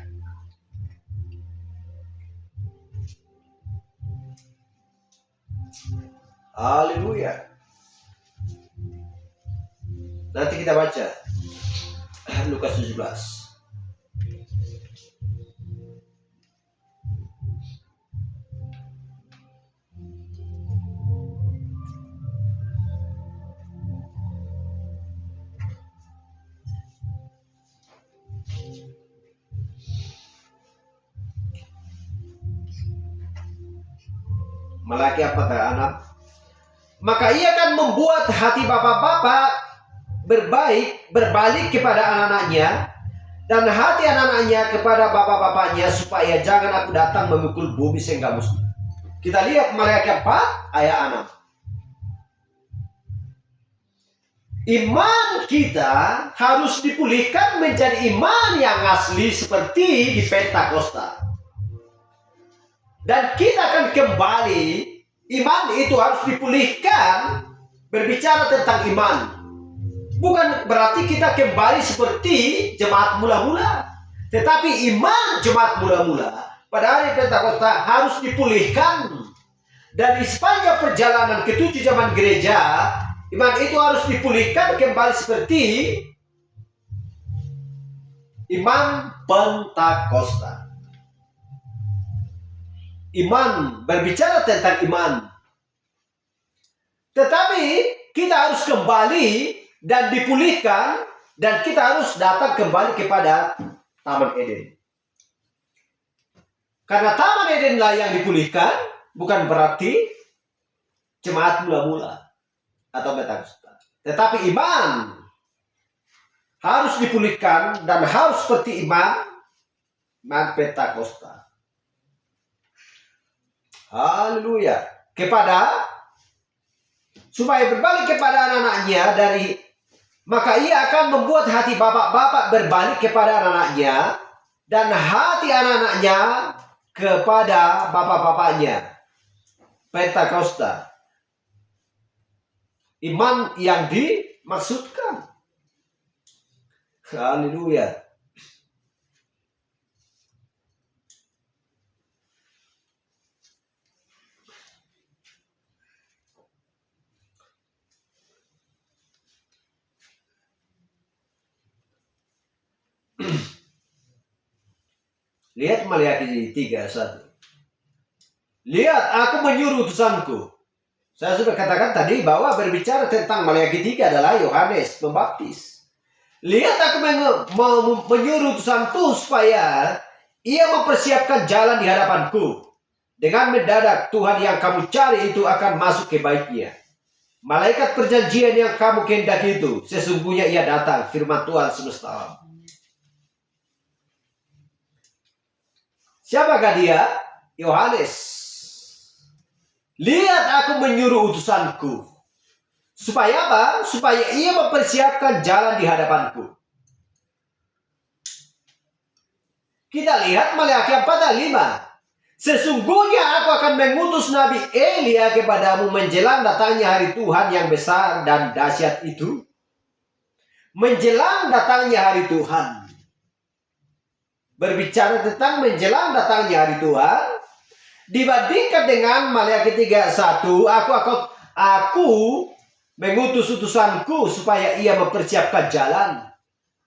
Haleluya. Nanti kita baca Lukas 17. Malaikat pada anak, maka ia akan membuat hati bapak-bapak berbalik kepada anak-anaknya, dan hati anak-anaknya kepada bapak-bapaknya, supaya jangan aku datang memukul bumi sehingga musnah. Kita lihat malaikat 4 ayat 6. Iman kita harus dipulihkan menjadi iman yang asli seperti di Pentakosta. Dan kita akan kembali, iman itu harus dipulihkan. Berbicara tentang iman, bukan berarti kita kembali seperti jemaat mula-mula. Tetapi iman jemaat mula-mula pada hari Pentakosta harus dipulihkan. Dan di sepanjang perjalanan ke-7 zaman gereja, iman itu harus dipulihkan kembali seperti iman Pentakosta. Iman, berbicara tentang iman. Tetapi kita harus kembali dan dipulihkan, dan kita harus datang kembali kepada Taman Eden. Karena Taman Edenlah yang dipulihkan, bukan berarti jemaat mula-mula atau Pentakosta. Tetapi iman harus dipulihkan dan harus seperti iman Pentakosta. Haleluya. Supaya berbalik kepada anak-anaknya maka ia akan membuat hati bapak-bapak berbalik kepada anak-anaknya dan hati anak-anaknya kepada bapak-bapaknya. Pentakosta. Iman yang dimaksudkan. Haleluya. Lihat Maliaki 3:1. Lihat, aku menyuruh utusanku. Saya sudah katakan tadi bahwa berbicara tentang Maliaki 3 adalah Yohanes Pembaptis. Lihat, aku menyuruh utusanku supaya ia mempersiapkan jalan di hadapanku. Dengan mendadak Tuhan yang kamu cari itu akan masuk ke baitnya. Malaikat perjanjian yang kamu kehendaki itu, sesungguhnya ia datang, firman Tuhan semesta alam. Siapakah dia? Yohanes. Lihat, aku menyuruh utusanku. Supaya apa? Supaya ia mempersiapkan jalan di hadapanku. Kita lihat Maliaki 4:5. Sesungguhnya aku akan mengutus Nabi Elia kepadamu menjelang datangnya hari Tuhan yang besar dan dahsyat itu. Menjelang datangnya hari Tuhan. Berbicara tentang menjelang datangnya hari Tuhan, dibandingkan dengan Maliaki 3:1, aku mengutus utusanku supaya ia mempersiapkan jalan.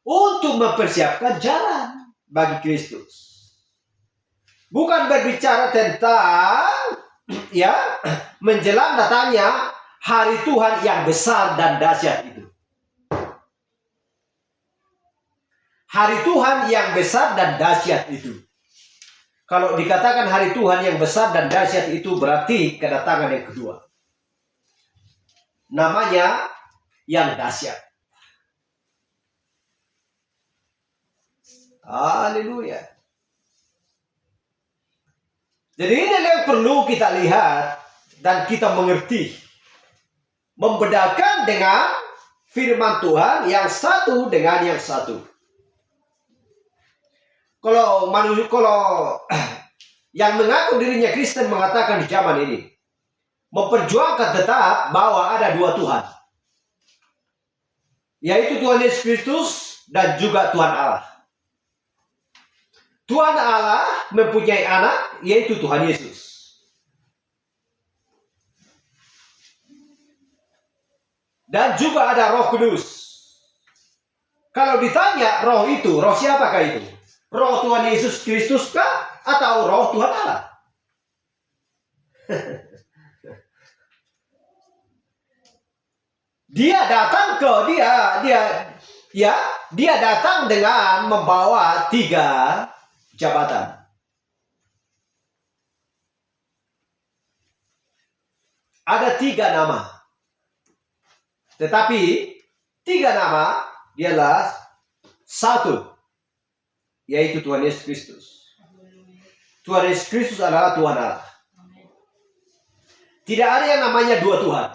Untuk mempersiapkan jalan bagi Kristus. Bukan berbicara tentang menjelang datangnya hari Tuhan yang besar dan dahsyat itu. Hari Tuhan yang besar dan dahsyat itu. Kalau dikatakan hari Tuhan yang besar dan dahsyat itu berarti kedatangan yang kedua. Namanya yang dahsyat. Haleluya. Jadi ini yang perlu kita lihat dan kita mengerti. Membedakan dengan firman Tuhan yang satu dengan yang satu. Kalau yang mengaku dirinya Kristen mengatakan di zaman ini, memperjuangkan tetap bahwa ada dua Tuhan. Yaitu Tuhan Yesus Kristus dan juga Tuhan Allah. Tuhan Allah mempunyai anak, yaitu Tuhan Yesus. Dan juga ada Roh Kudus. Kalau ditanya roh itu, roh siapakah itu? Roh Tuhan Yesus Kristus kah? Atau roh Tuhan Allah? Dia datang dengan membawa 3 jabatan. Ada 3 nama. Tetapi 3 nama dialah satu, yaitu Tuhan Yesus Kristus. Tuhan Yesus Kristus adalah Tuhan Allah. Tidak ada yang namanya 2 Tuhan.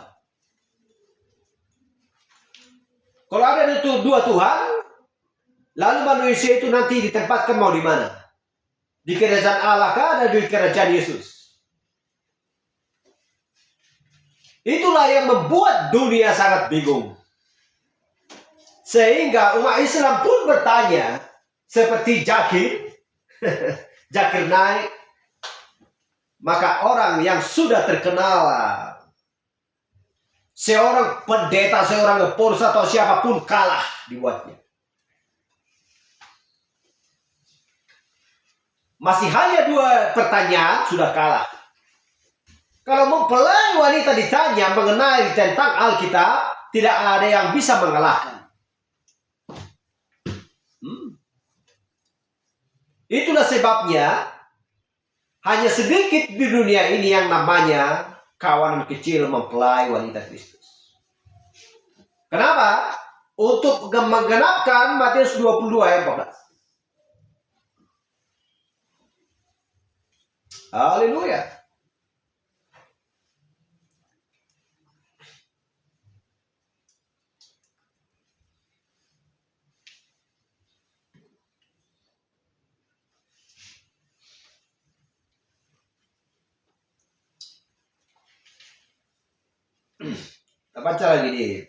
Kalau ada itu 2 Tuhan, lalu manusia itu nanti ditempatkan mau di mana? Di kerajaan Allah kah ada di kerajaan Yesus? Itulah yang membuat dunia sangat bingung. Sehingga umat Islam pun bertanya, seperti Zakir, Zakir naik, maka orang yang sudah terkenal, seorang pendeta, seorang pors atau siapapun kalah dibuatnya. Masih hanya 2 pertanyaan sudah kalah. Kalau mempelai wanita ditanya mengenai tentang Alkitab, tidak ada yang bisa mengalahkan. Itulah sebabnya hanya sedikit di dunia ini yang namanya kawanan kecil mempelai wanita Kristus. Kenapa? Untuk menggenapkan Matius 22 ayat 14. Haleluya. Kita baca lagi nih.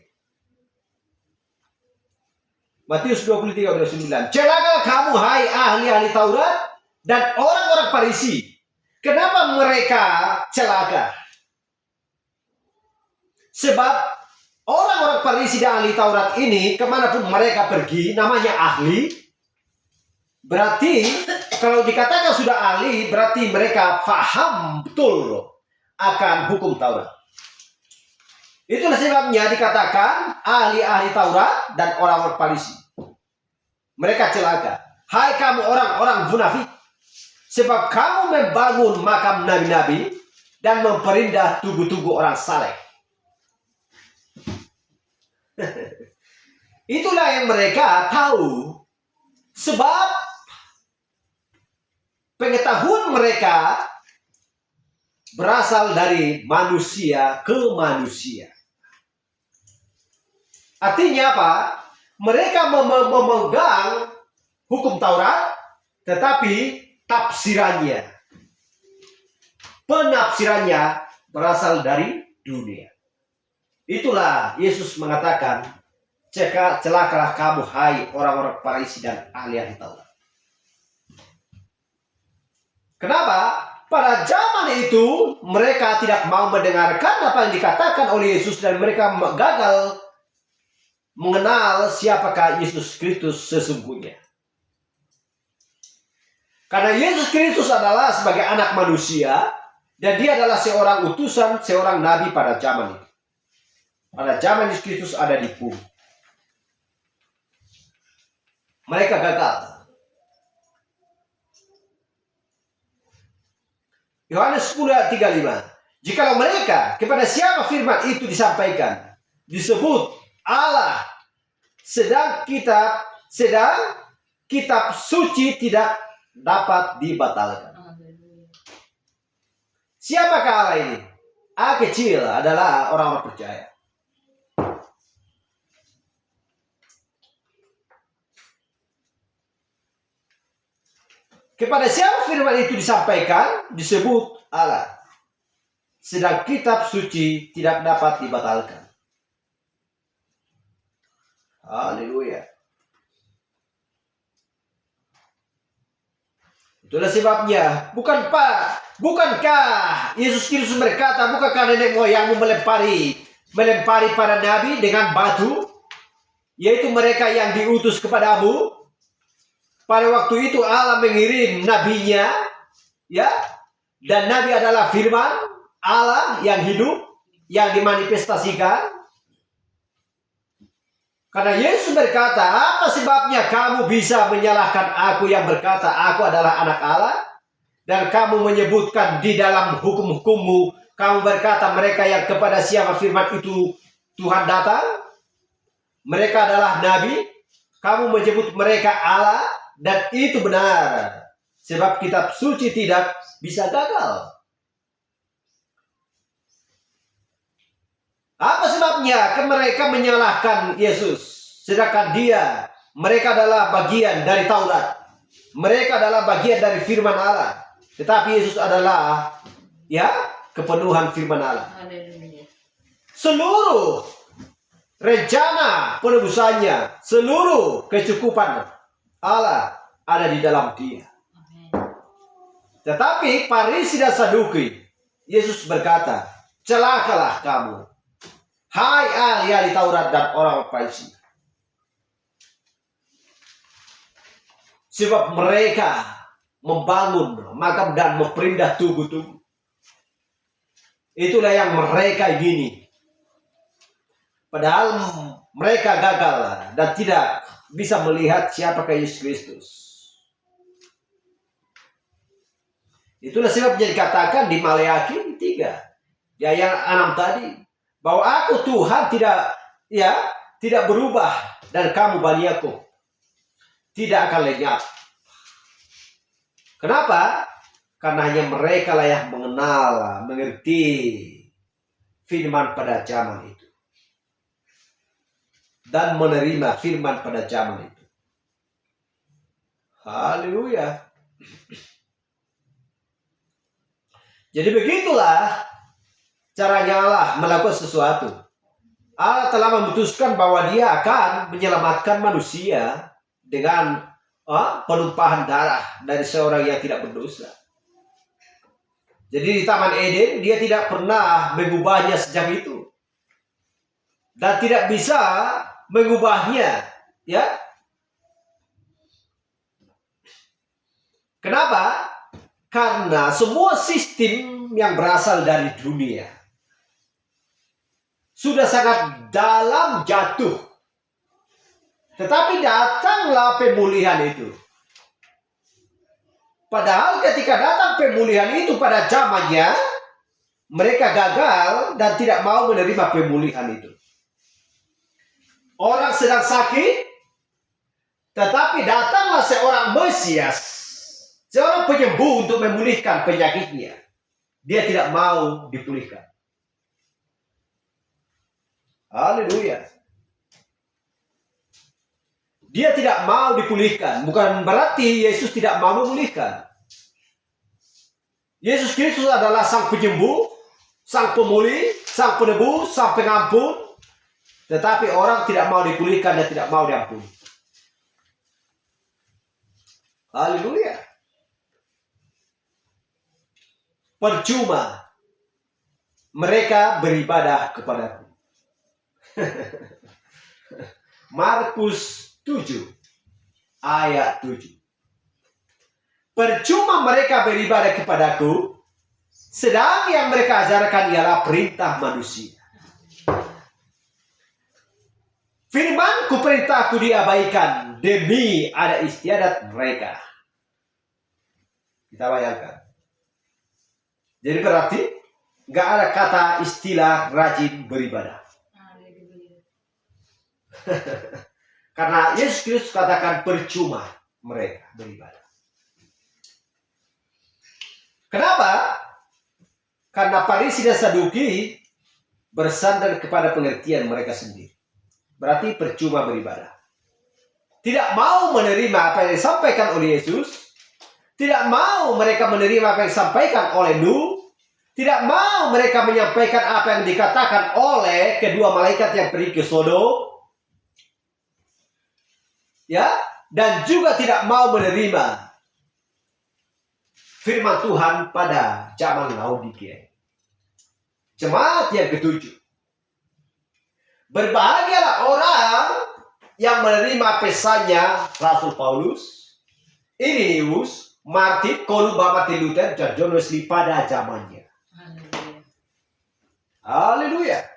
Matius 23 ayat 9. Celaka kamu hai ahli-ahli Taurat dan orang-orang Farisi. Kenapa mereka celaka? Sebab orang-orang Farisi dan ahli Taurat ini kemanapun mereka pergi, namanya ahli. Berarti kalau dikatakan sudah ahli, berarti mereka paham betul akan hukum Taurat. Itulah sebabnya dikatakan ahli-ahli Taurat dan orang-orang Farisi. Mereka celaka. Hai kamu orang-orang munafik, sebab kamu membangun makam nabi-nabi dan memperindah tugu-tugu orang saleh. Itulah yang mereka tahu. Sebab pengetahuan mereka berasal dari manusia ke manusia. Artinya apa? Mereka memegang hukum Taurat, tetapi tafsirannya, penafsirannya berasal dari dunia. Itulah Yesus mengatakan, celakalah kamu hai orang-orang Farisi dan ahli-ahli Taurat. Kenapa? Pada zaman itu mereka tidak mau mendengarkan apa yang dikatakan oleh Yesus dan mereka gagal mengenal siapakah Yesus Kristus sesungguhnya. Karena Yesus Kristus adalah sebagai anak manusia dan dia adalah seorang utusan, seorang nabi pada zaman itu. Pada zaman Yesus Kristus ada di bumi. Mereka gagal. Yohanes 10 ayat 35. Jikalau mereka kepada siapa firman itu disampaikan, disebut Allah, sedang kitab suci tidak dapat dibatalkan. Siapakah Allah ini? A kecil adalah orang-orang percaya. Kepada siapa firman itu disampaikan, disebut Allah, sedang kitab suci tidak dapat dibatalkan. Haleluya. Itulah sebabnya, bukankah Yesus Kristus berkata, bukankah nenek moyangmu melempari para nabi dengan batu, yaitu mereka yang diutus kepadamu? Pada waktu itu Allah mengirim nabinya, ya, dan nabi adalah firman Allah yang hidup, yang dimanifestasikan. Karena Yesus berkata, apa sebabnya kamu bisa menyalahkan aku yang berkata aku adalah anak Allah? Dan kamu menyebutkan di dalam hukum-hukummu, kamu berkata mereka yang kepada siapa firman itu Tuhan datang, mereka adalah nabi. Kamu menyebut mereka Allah, dan itu benar. Sebab kitab suci tidak bisa gagal. Apa sebabnya mereka menyalahkan Yesus? Sedangkan mereka adalah bagian dari Taurat. Mereka adalah bagian dari firman Allah. Tetapi Yesus adalah kepenuhan firman Allah. Seluruh rencana penebusannya, seluruh kecukupan Allah ada di dalam Dia. Tetapi Farisi dan Saduki, Yesus berkata, celakalah kamu, hai ahli Taurat dan orang Farisi. Sebab mereka membangun makam dan memperindah tubuh-tubuh. Itulah yang mereka ingini. Padahal mereka gagal dan tidak bisa melihat siapakah Yesus Kristus. Itulah sebabnya dikatakan di Maleakhi 3 ayat 6 tadi, bahwa aku Tuhan tidak berubah dan kamu Bani Yakub tidak akan lenyap. Kenapa? Karena hanya mereka lah yang mengenal, mengerti firman pada zaman itu. Dan menerima firman pada zaman itu. Haleluya. Jadi begitulah caranya Allah melakukan sesuatu. Allah telah memutuskan bahwa Dia akan menyelamatkan manusia dengan penumpahan darah dari seorang yang tidak berdosa. Jadi di Taman Eden Dia tidak pernah mengubahnya sejak itu. Dan tidak bisa mengubahnya, Kenapa? Karena semua sistem yang berasal dari dunia sudah sangat dalam jatuh. Tetapi datanglah pemulihan itu. Padahal ketika datang pemulihan itu pada zamannya, mereka gagal dan tidak mau menerima pemulihan itu. Orang sedang sakit, tetapi datanglah seorang Mesias, seorang penyembuh untuk memulihkan penyakitnya. Dia tidak mau dipulihkan. Haleluya. Dia tidak mau dipulihkan. Bukan berarti Yesus tidak mau memulihkan. Yesus Kristus adalah sang penyembuh, sang pemulih, sang penebus, sang pengampun. Tetapi orang tidak mau dipulihkan dan tidak mau diampuni. Haleluya. Percuma mereka beribadah kepadaku. Markus 7 ayat 7. Percuma mereka beribadah kepadaku, sedang yang mereka ajarkan ialah perintah manusia. Firmanku perintahku diabaikan demi ada istiadat mereka. Kita bayangkan. Jadi berarti nggak ada kata istilah rajin beribadah. Karena Yesus Kristus katakan percuma mereka beribadah. Kenapa? Karena Farisi dan Saduki bersandar kepada pengertian mereka sendiri. Berarti percuma beribadah. Tidak mau menerima apa yang disampaikan oleh Yesus. Tidak mau mereka menerima apa yang disampaikan oleh Nuh. Tidak mau mereka menyampaikan apa yang dikatakan oleh kedua malaikat yang pergi ke Sodom. Dan juga tidak mau menerima firman Tuhan pada zaman Laodikia. Jemaat yang ketujuh. Berbahagialah orang yang menerima pesannya Rasul Paulus, Irenaeus, Martin, Kolumba, Martin Luther, dan John Wesley pada zamannya. Haleluya.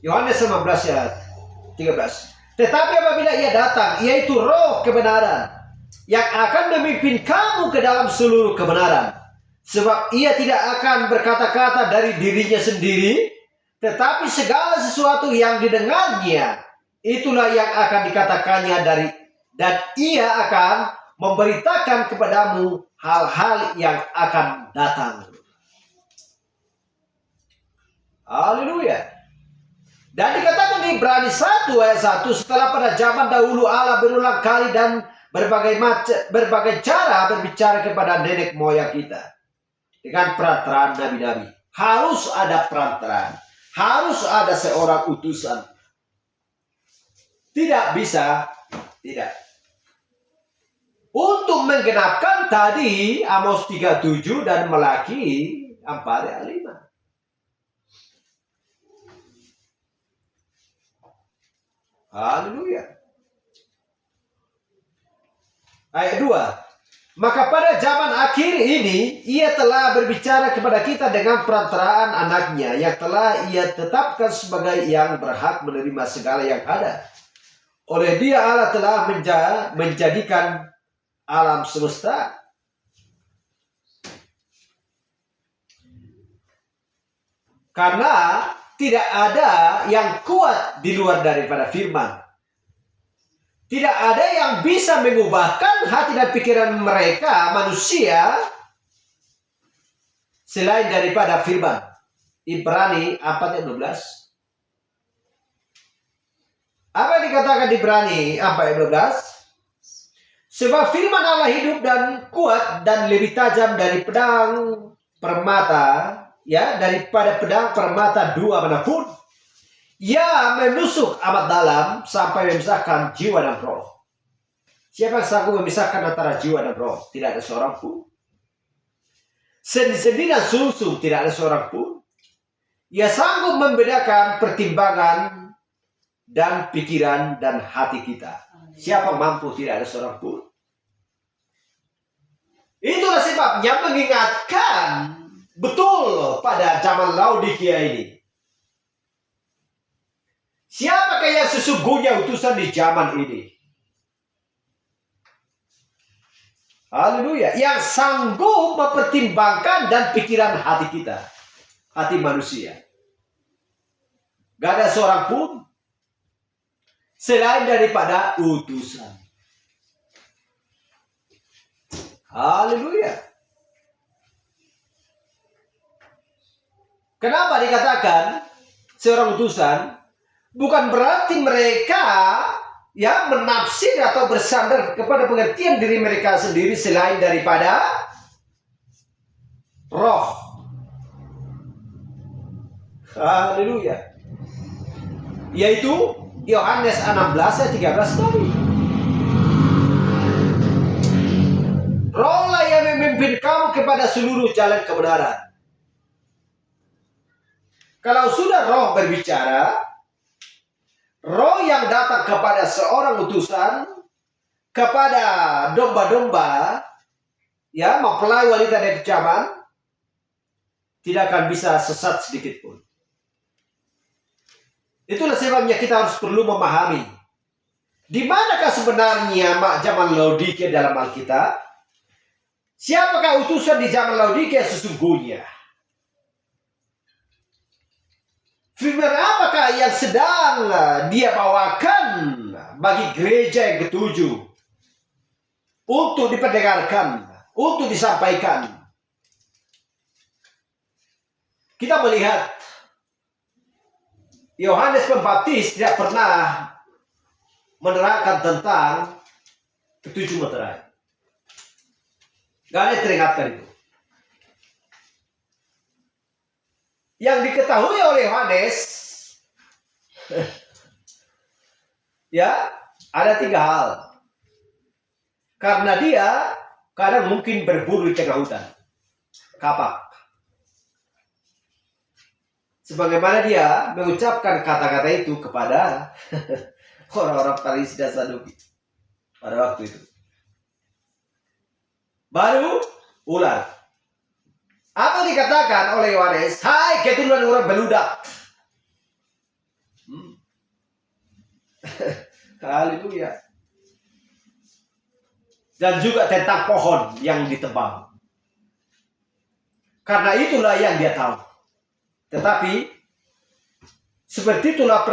Yohanes 15 ayat 13. Tetapi apabila ia datang, yaitu roh kebenaran, yang akan memimpin kamu ke dalam seluruh kebenaran. Sebab ia tidak akan berkata-kata dari dirinya sendiri, tetapi segala sesuatu yang didengarnya, itulah yang akan dikatakannya dan ia akan memberitakan kepadamu hal-hal yang akan datang. Haleluya. Dan dikatakan di Ibrani 1 ayat 1, setelah pada zaman dahulu Allah berulang kali dan berbagai cara berbicara kepada nenek moyang kita dengan perantaraan nabi-nabi. Harus ada perantaraan, harus ada seorang utusan. Tidak bisa tidak. Untuk menggenapkan tadi Amos 3:7 dan Malaki 4:5. Haleluya. Ayat 2. Maka pada zaman akhir ini ia telah berbicara kepada kita dengan perantaraan anaknya yang telah ia tetapkan sebagai yang berhak menerima segala yang ada. Oleh dia Allah telah menjadikan alam semesta. Karena tidak ada yang kuat di luar daripada firman. Tidak ada yang bisa mengubahkan hati dan pikiran mereka manusia selain daripada firman. Ibrani 4:12. Apa yang dikatakan di Ibrani 4:12? Sebab firman Allah hidup dan kuat dan lebih tajam dari pedang permata, ya, daripada pedang permata dua manapun. Ia menusuk amat dalam sampai memisahkan jiwa dan roh. Siapa yang sanggup memisahkan antara jiwa dan roh? Tidak ada seorang pun. Sendi-sendi dan sumsum tidak ada seorang pun. Ia sanggup membedakan pertimbangan dan pikiran dan hati kita. Siapa mampu? Tidak ada seorang pun. Itulah sebabnya mengingatkan betul pada zaman Laodikia ini. Siapakah yang sesungguhnya utusan di zaman ini? Haleluya. Yang sanggup mempertimbangkan dan pikiran hati kita. Hati manusia. Gak ada seorang pun selain daripada utusan. Haleluya. Kenapa dikatakan seorang utusan? Bukan berarti mereka ya menafsir atau bersandar kepada pengertian diri mereka sendiri selain daripada roh. Haleluya. Yaitu Yohanes 16 ayat 13 tadi. Rohlah yang memimpin kamu kepada seluruh jalan kebenaran. Kalau sudah roh berbicara, roh yang datang kepada seorang utusan, kepada domba-domba, ya, mempelai wanita dari zaman, tidak akan bisa sesat sedikit pun. Itulah sebabnya kita harus perlu memahami di manakah sebenarnya zaman Laodikia dalam Alkitab. Siapakah utusan di zaman Laodikia sesungguhnya? Firman apakah yang sedang dia bawakan bagi gereja yang ketujuh untuk diperdengarkan, untuk disampaikan? Kita melihat Yohanes Pembaptis tidak pernah menerangkan tentang ketujuh meterai. Gak ada teringatkan itu. Yang diketahui oleh Yohanes, ya, ada 3 hal. Karena dia kadang mungkin berburu di tengah hutan, kapak. Sebagaimana dia mengucapkan kata-kata itu kepada orang-orang Farisi dan Saduki pada waktu itu. Baru ular. Apa dikatakan oleh Yohanes? Hai keturunan orang beludak. Haleluya. Dan juga tentang pohon yang ditebang. Karena itulah yang dia tahu. Tetapi seperti itulah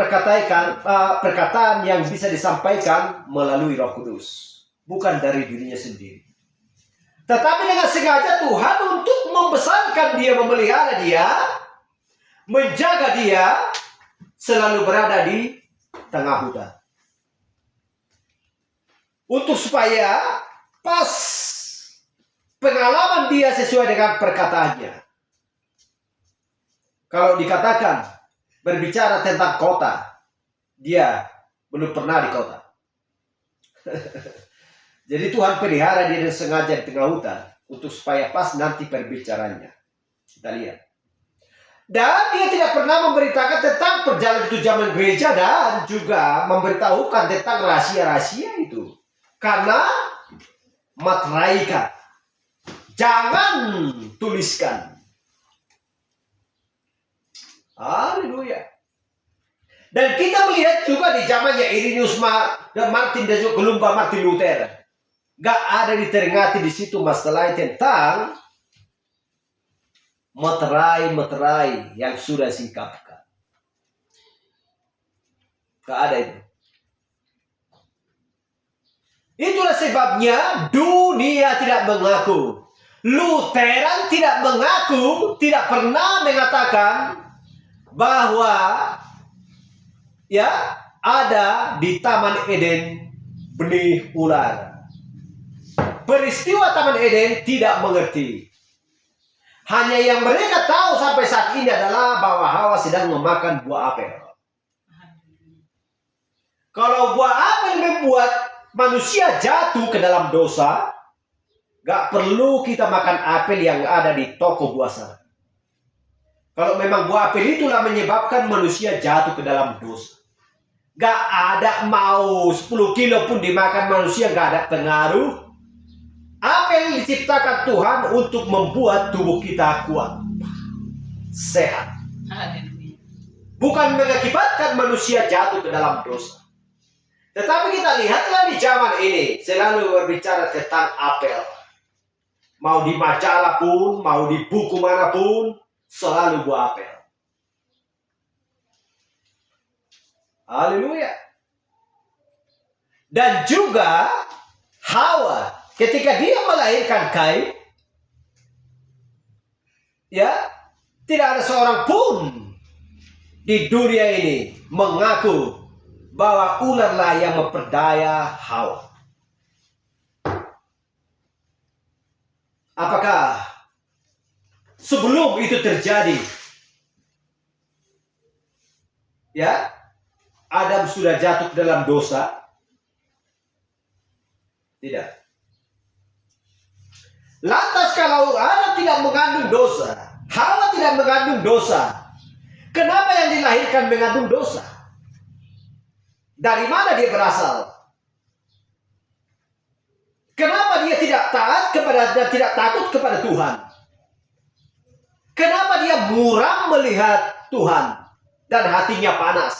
perkataan yang bisa disampaikan melalui Roh Kudus. bukan dari dirinya sendiri. Tetapi dengan sengaja Tuhan untuk membesarkan dia, memelihara dia, menjaga dia, selalu berada di tengah hutan. Untuk supaya pas pengalaman dia sesuai dengan perkataannya. Kalau dikatakan berbicara tentang kota, dia belum pernah di kota. Jadi Tuhan pelihara dia dengan sengaja di tengah hutan untuk supaya pas nanti perbicaranya. Kita lihat. Dan dia tidak pernah memberitakan tentang perjalanan itu zaman gereja dan juga memberitahukan tentang rahasia-rahasia itu. Karena materaikan. Jangan tuliskan. Haleluya. Dan kita melihat juga di zamannya Irenaeus dan Martin dan juga Kolumba Martin Luther. Gak ada diteringati di situ masalah tentang materai-materai yang sudah singkapkan. Gak ada itu. Itulah sebabnya dunia tidak mengaku. Lutheran tidak mengaku, tidak pernah mengatakan bahwa ada di Taman Eden benih ular. Peristiwa Taman Eden tidak mengerti. Hanya yang mereka tahu sampai saat ini adalah bahwa Hawa sedang memakan buah apel. Kalau buah apel membuat manusia jatuh ke dalam dosa, gak perlu kita makan apel yang ada di toko buah sana. Kalau memang buah apel itulah menyebabkan manusia jatuh ke dalam dosa. Gak ada mau 10 kilo pun dimakan manusia, gak ada pengaruh. Apel diciptakan Tuhan untuk membuat tubuh kita kuat, sehat. Bukan mengakibatkan manusia jatuh ke dalam dosa. Tetapi kita lihatlah di zaman ini selalu berbicara tentang apel. Mau di majalah pun, mau di buku manapun, selalu buah apel. Haleluya. Dan juga Hawa ketika dia melahirkan Kain, tidak ada seorang pun di dunia ini mengaku bahwa ularlah yang memperdaya Hawa. Apakah sebelum itu terjadi, Adam sudah jatuh ke dalam dosa? Tidak. Lantas kalau Adam tidak mengandung dosa, Hawa tidak mengandung dosa, kenapa yang dilahirkan mengandung dosa? Dari mana dia berasal? Kenapa dia tidak taat kepada dan tidak takut kepada Tuhan? Kenapa dia muram melihat Tuhan dan hatinya panas?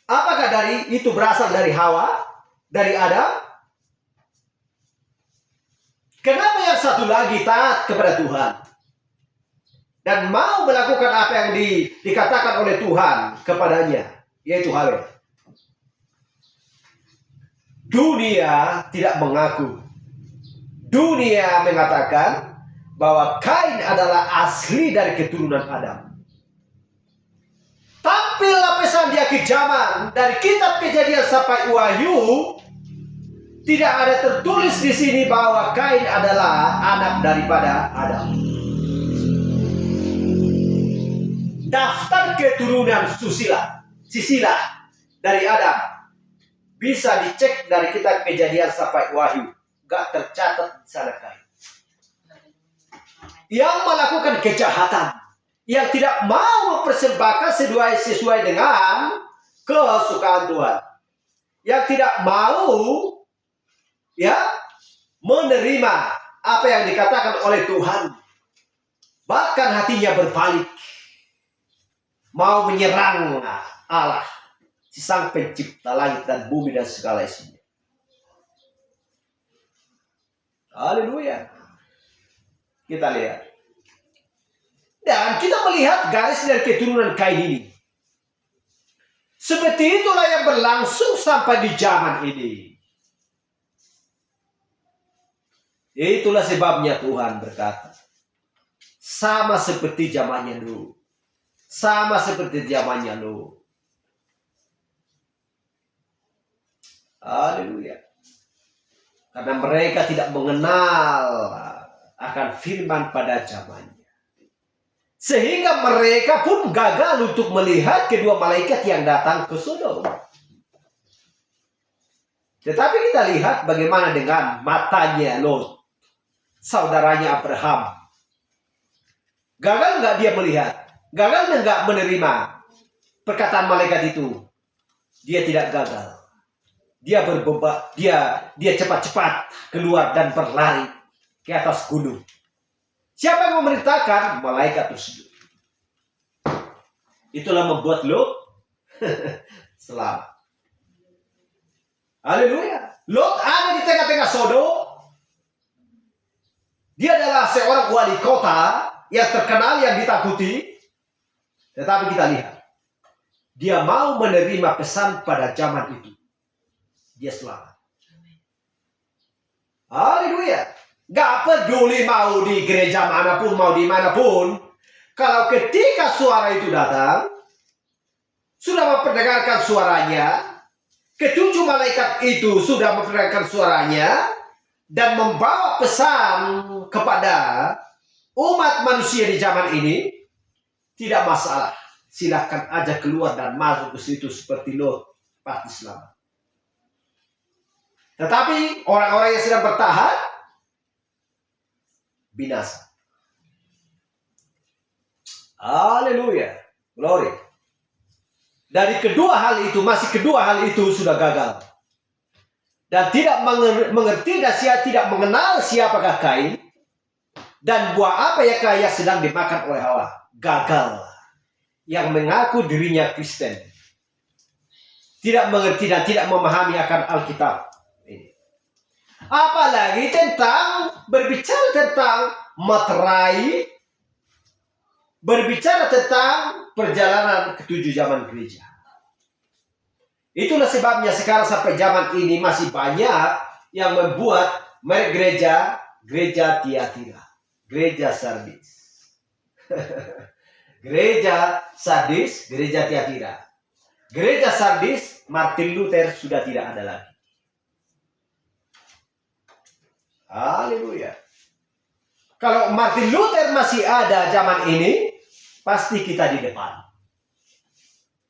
Apakah itu berasal dari Hawa, dari Adam? Kenapa yang satu lagi taat kepada Tuhan dan mau melakukan apa yang dikatakan oleh Tuhan kepadanya, yaitu Habel? Dunia tidak mengaku. Dunia mengatakan bahwa Kain adalah asli dari keturunan Adam. Tapi lapisan dia kejaman dari kitab Kejadian sampai Wahyu, tidak ada tertulis di sini bahwa Kain adalah anak daripada Adam. Daftar keturunan sisilah dari Adam bisa dicek dari kitab Kejadian sampai Wahyu, gak tercatat di sana Kain. Yang melakukan kejahatan, yang tidak mau mempersembahkan sesuai dengan kesukaan Tuhan, yang tidak mau menerima apa yang dikatakan oleh Tuhan, bahkan hatinya berbalik, mau menyerang Allah, si Sang Pencipta langit dan bumi dan segala isinya. Haleluya. Kita lihat. Dan kita melihat garis dari keturunan Kain ini. Seperti itulah yang berlangsung sampai di zaman ini. Itulah sebabnya Tuhan berkata, sama seperti zamannya dulu. Sama seperti zamannya dulu. Haleluya. Karena mereka tidak mengenal akan firman pada zamannya. Sehingga mereka pun gagal untuk melihat kedua malaikat yang datang ke Sodom. Tetapi kita lihat bagaimana dengan matanya Lot, saudaranya Abraham. Gagal nggak dia melihat? Gagal nggak menerima perkataan malaikat itu? Dia tidak gagal. Dia dia cepat-cepat keluar dan berlari ke atas gunung. Siapa yang memerintahkan? Malaikat tersebut. Itulah membuat Lot selamat. Haleluya. Lot ada di tengah-tengah Sodom. Dia adalah seorang wali kota yang terkenal, yang ditakuti. Tetapi kita lihat, dia mau menerima pesan pada zaman itu. Dia selamat. Haleluya. Gak peduli mau di gereja manapun, mau di manapun. Kalau ketika suara itu datang, sudah memperdengarkan suaranya, ketujuh malaikat itu sudah memperdengarkan suaranya, dan membawa pesan kepada umat manusia di zaman ini, tidak masalah. Silahkan aja keluar dan masuk ke situ seperti Lot, pasti selamat. Tetapi orang-orang yang sedang bertahan, binasa. Haleluya. Glory. Dari kedua hal itu sudah gagal. Dan tidak mengerti dan tidak mengenal siapakah Kain. Dan buah apa ya yang sedang dimakan oleh Hawa. Gagal. Yang mengaku dirinya Kristen. Tidak mengerti dan tidak memahami akan Alkitab. Apalagi berbicara tentang materai, berbicara tentang perjalanan ketujuh zaman gereja. Itulah sebabnya sekarang sampai zaman ini masih banyak yang membuat merek gereja Tiatira, gereja Sardis. Gereja Sardis, gereja Tiatira. Gereja Sardis, Martin Luther sudah tidak ada lagi. Haleluya. Kalau Martin Luther masih ada zaman ini, pasti kita di depan.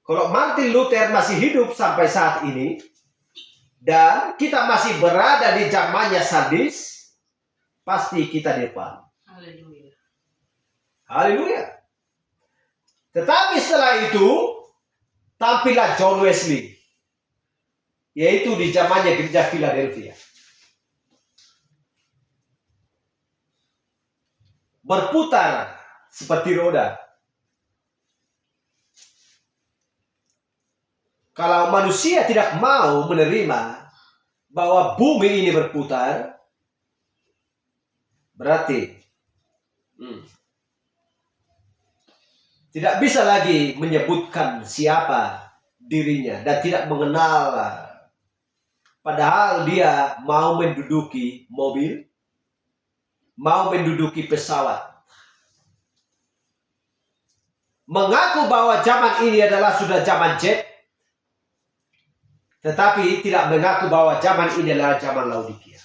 Kalau Martin Luther masih hidup sampai saat ini, dan kita masih berada di zamannya Sardis, pasti kita di depan. Haleluya. Haleluya. Tetapi setelah itu, tampillah John Wesley, yaitu di zamannya gereja Philadelphia. Berputar seperti roda. Kalau manusia tidak mau menerima bahwa bumi ini berputar, berarti tidak bisa lagi menyebutkan siapa dirinya dan tidak mengenal. Padahal dia mau menduduki mobil, mau menduduki pesawat. Mengaku bahwa zaman ini adalah sudah zaman jet, tetapi tidak mengaku bahwa zaman ini adalah zaman Laodikia.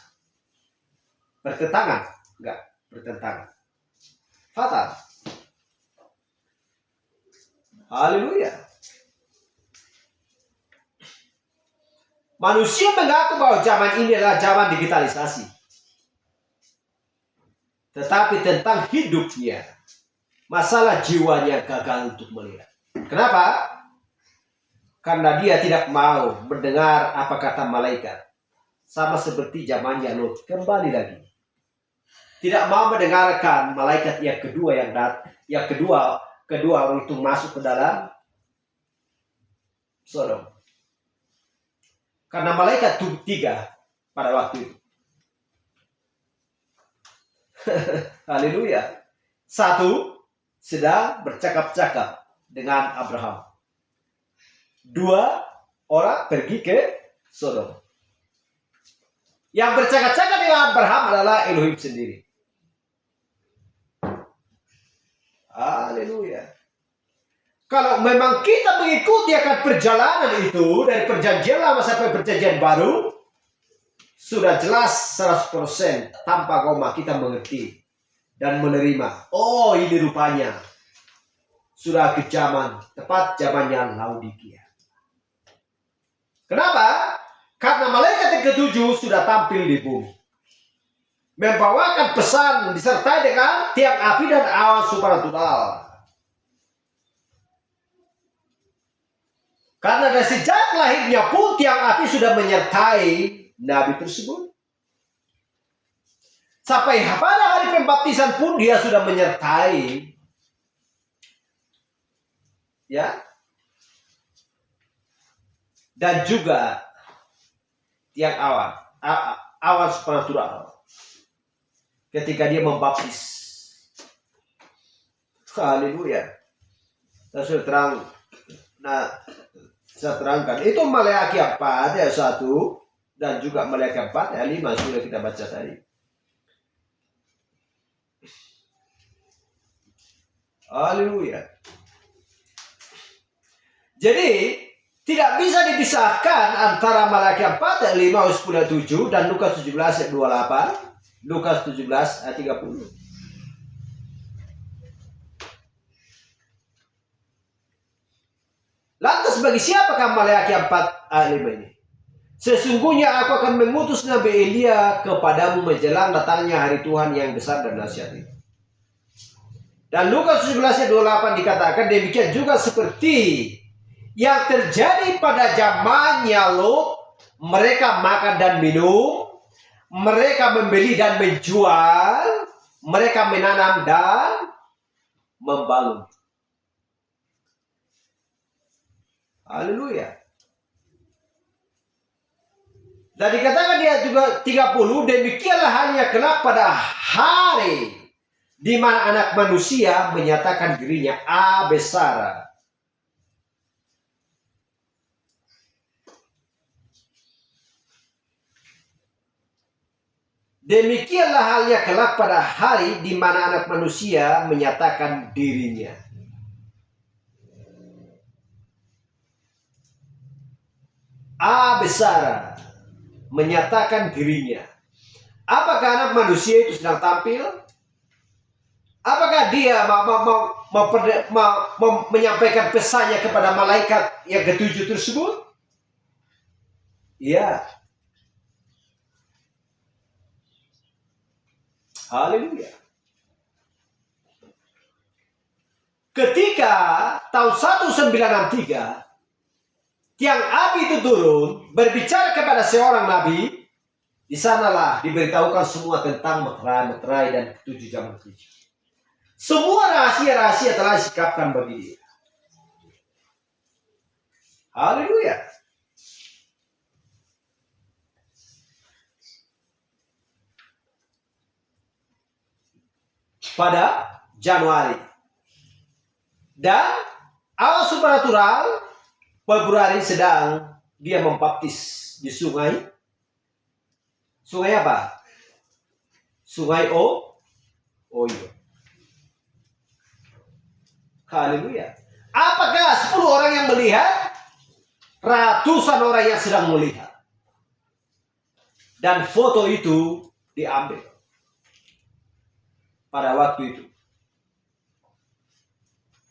Bertentangan? Enggak, bertentangan. Fatal. Haleluya. Manusia mengaku bahwa zaman ini adalah zaman digitalisasi. Tetapi tentang hidupnya, masalah jiwanya gagal untuk melihat. Kenapa? Karena dia tidak mau mendengar apa kata malaikat. Sama seperti zamannya Lot. Kembali lagi. Tidak mau mendengarkan malaikat yang kedua orang itu masuk ke dalam Sodom. Karena malaikat itu 3 pada waktu itu. Haleluya. 1 sedang bercakap-cakap dengan Abraham. 2 orang pergi ke Sodom. Yang bercakap-cakap dengan Abraham adalah Elohim sendiri. Haleluya. Kalau memang kita mengikuti akan perjalanan itu dari perjanjian lama sampai perjanjian baru, sudah jelas 100% tanpa koma kita mengerti dan menerima. Oh, ini rupanya sudah ke zaman, tepat zamannya Laodikia. Kenapa? Karena malaikat yang ketujuh sudah tampil di bumi, membawakan pesan disertai dengan tiang api dan awan supranatural. Karena dari sejak lahirnya pun tiang api sudah menyertai nabi tersebut. Sampai pada hari pembaptisan pun dia sudah menyertai. Ya. Dan juga tiang awan supranatural. Ketika dia membaptis. Haleluya. Saya sudah terang. Nah, saya terangkan. Itu Maleakhi 4 ayat 1 dan juga Maleakhi 4 ayat 5 sudah kita baca tadi. Haleluya. Jadi, tidak bisa dipisahkan antara Maleakhi 4 ayat 5 ayat 10 ayat 7 dan Lukas 17 ayat 28, Lukas 17 ayat 30. Lantas bagi siapakah Maleakhi 4 ayat 5 ini? Sesungguhnya aku akan mengutus Nabi Elia kepadamu menjelang datangnya hari Tuhan yang besar dan dahsyat itu. Dan Lukas 17 ayat 28 dikatakan demikian juga seperti yang terjadi pada zamannya Lot. Mereka makan dan minum, mereka membeli dan menjual, mereka menanam dan membangun. Haleluya. Dan dikatakan dia juga 30, demikianlah hanya kelak pada hari di mana anak manusia menyatakan dirinya Abesara. Demikianlah halnya kelak pada hari di mana anak manusia menyatakan dirinya. Abesara, menyatakan dirinya. Apakah anak manusia itu sedang tampil? Apakah dia menyampaikan pesannya kepada malaikat yang ketujuh tersebut? Ya. Haleluya. Ketika tahun 1963 tiang api itu turun, berbicara kepada seorang nabi, di sanalah diberitahukan semua tentang meterai dan ketujuh zaman ketujuh. Semua rahasia-rahasia telah disikapkan bagi dia. Haleluya. Pada Januari. Dan awal supranatural Februari sedang dia membaptis di sungai. Sungai apa? Sungai Oyo. Haleluya. Apakah 10 orang yang melihat? Ratusan orang yang sedang melihat. Dan foto itu diambil pada waktu itu.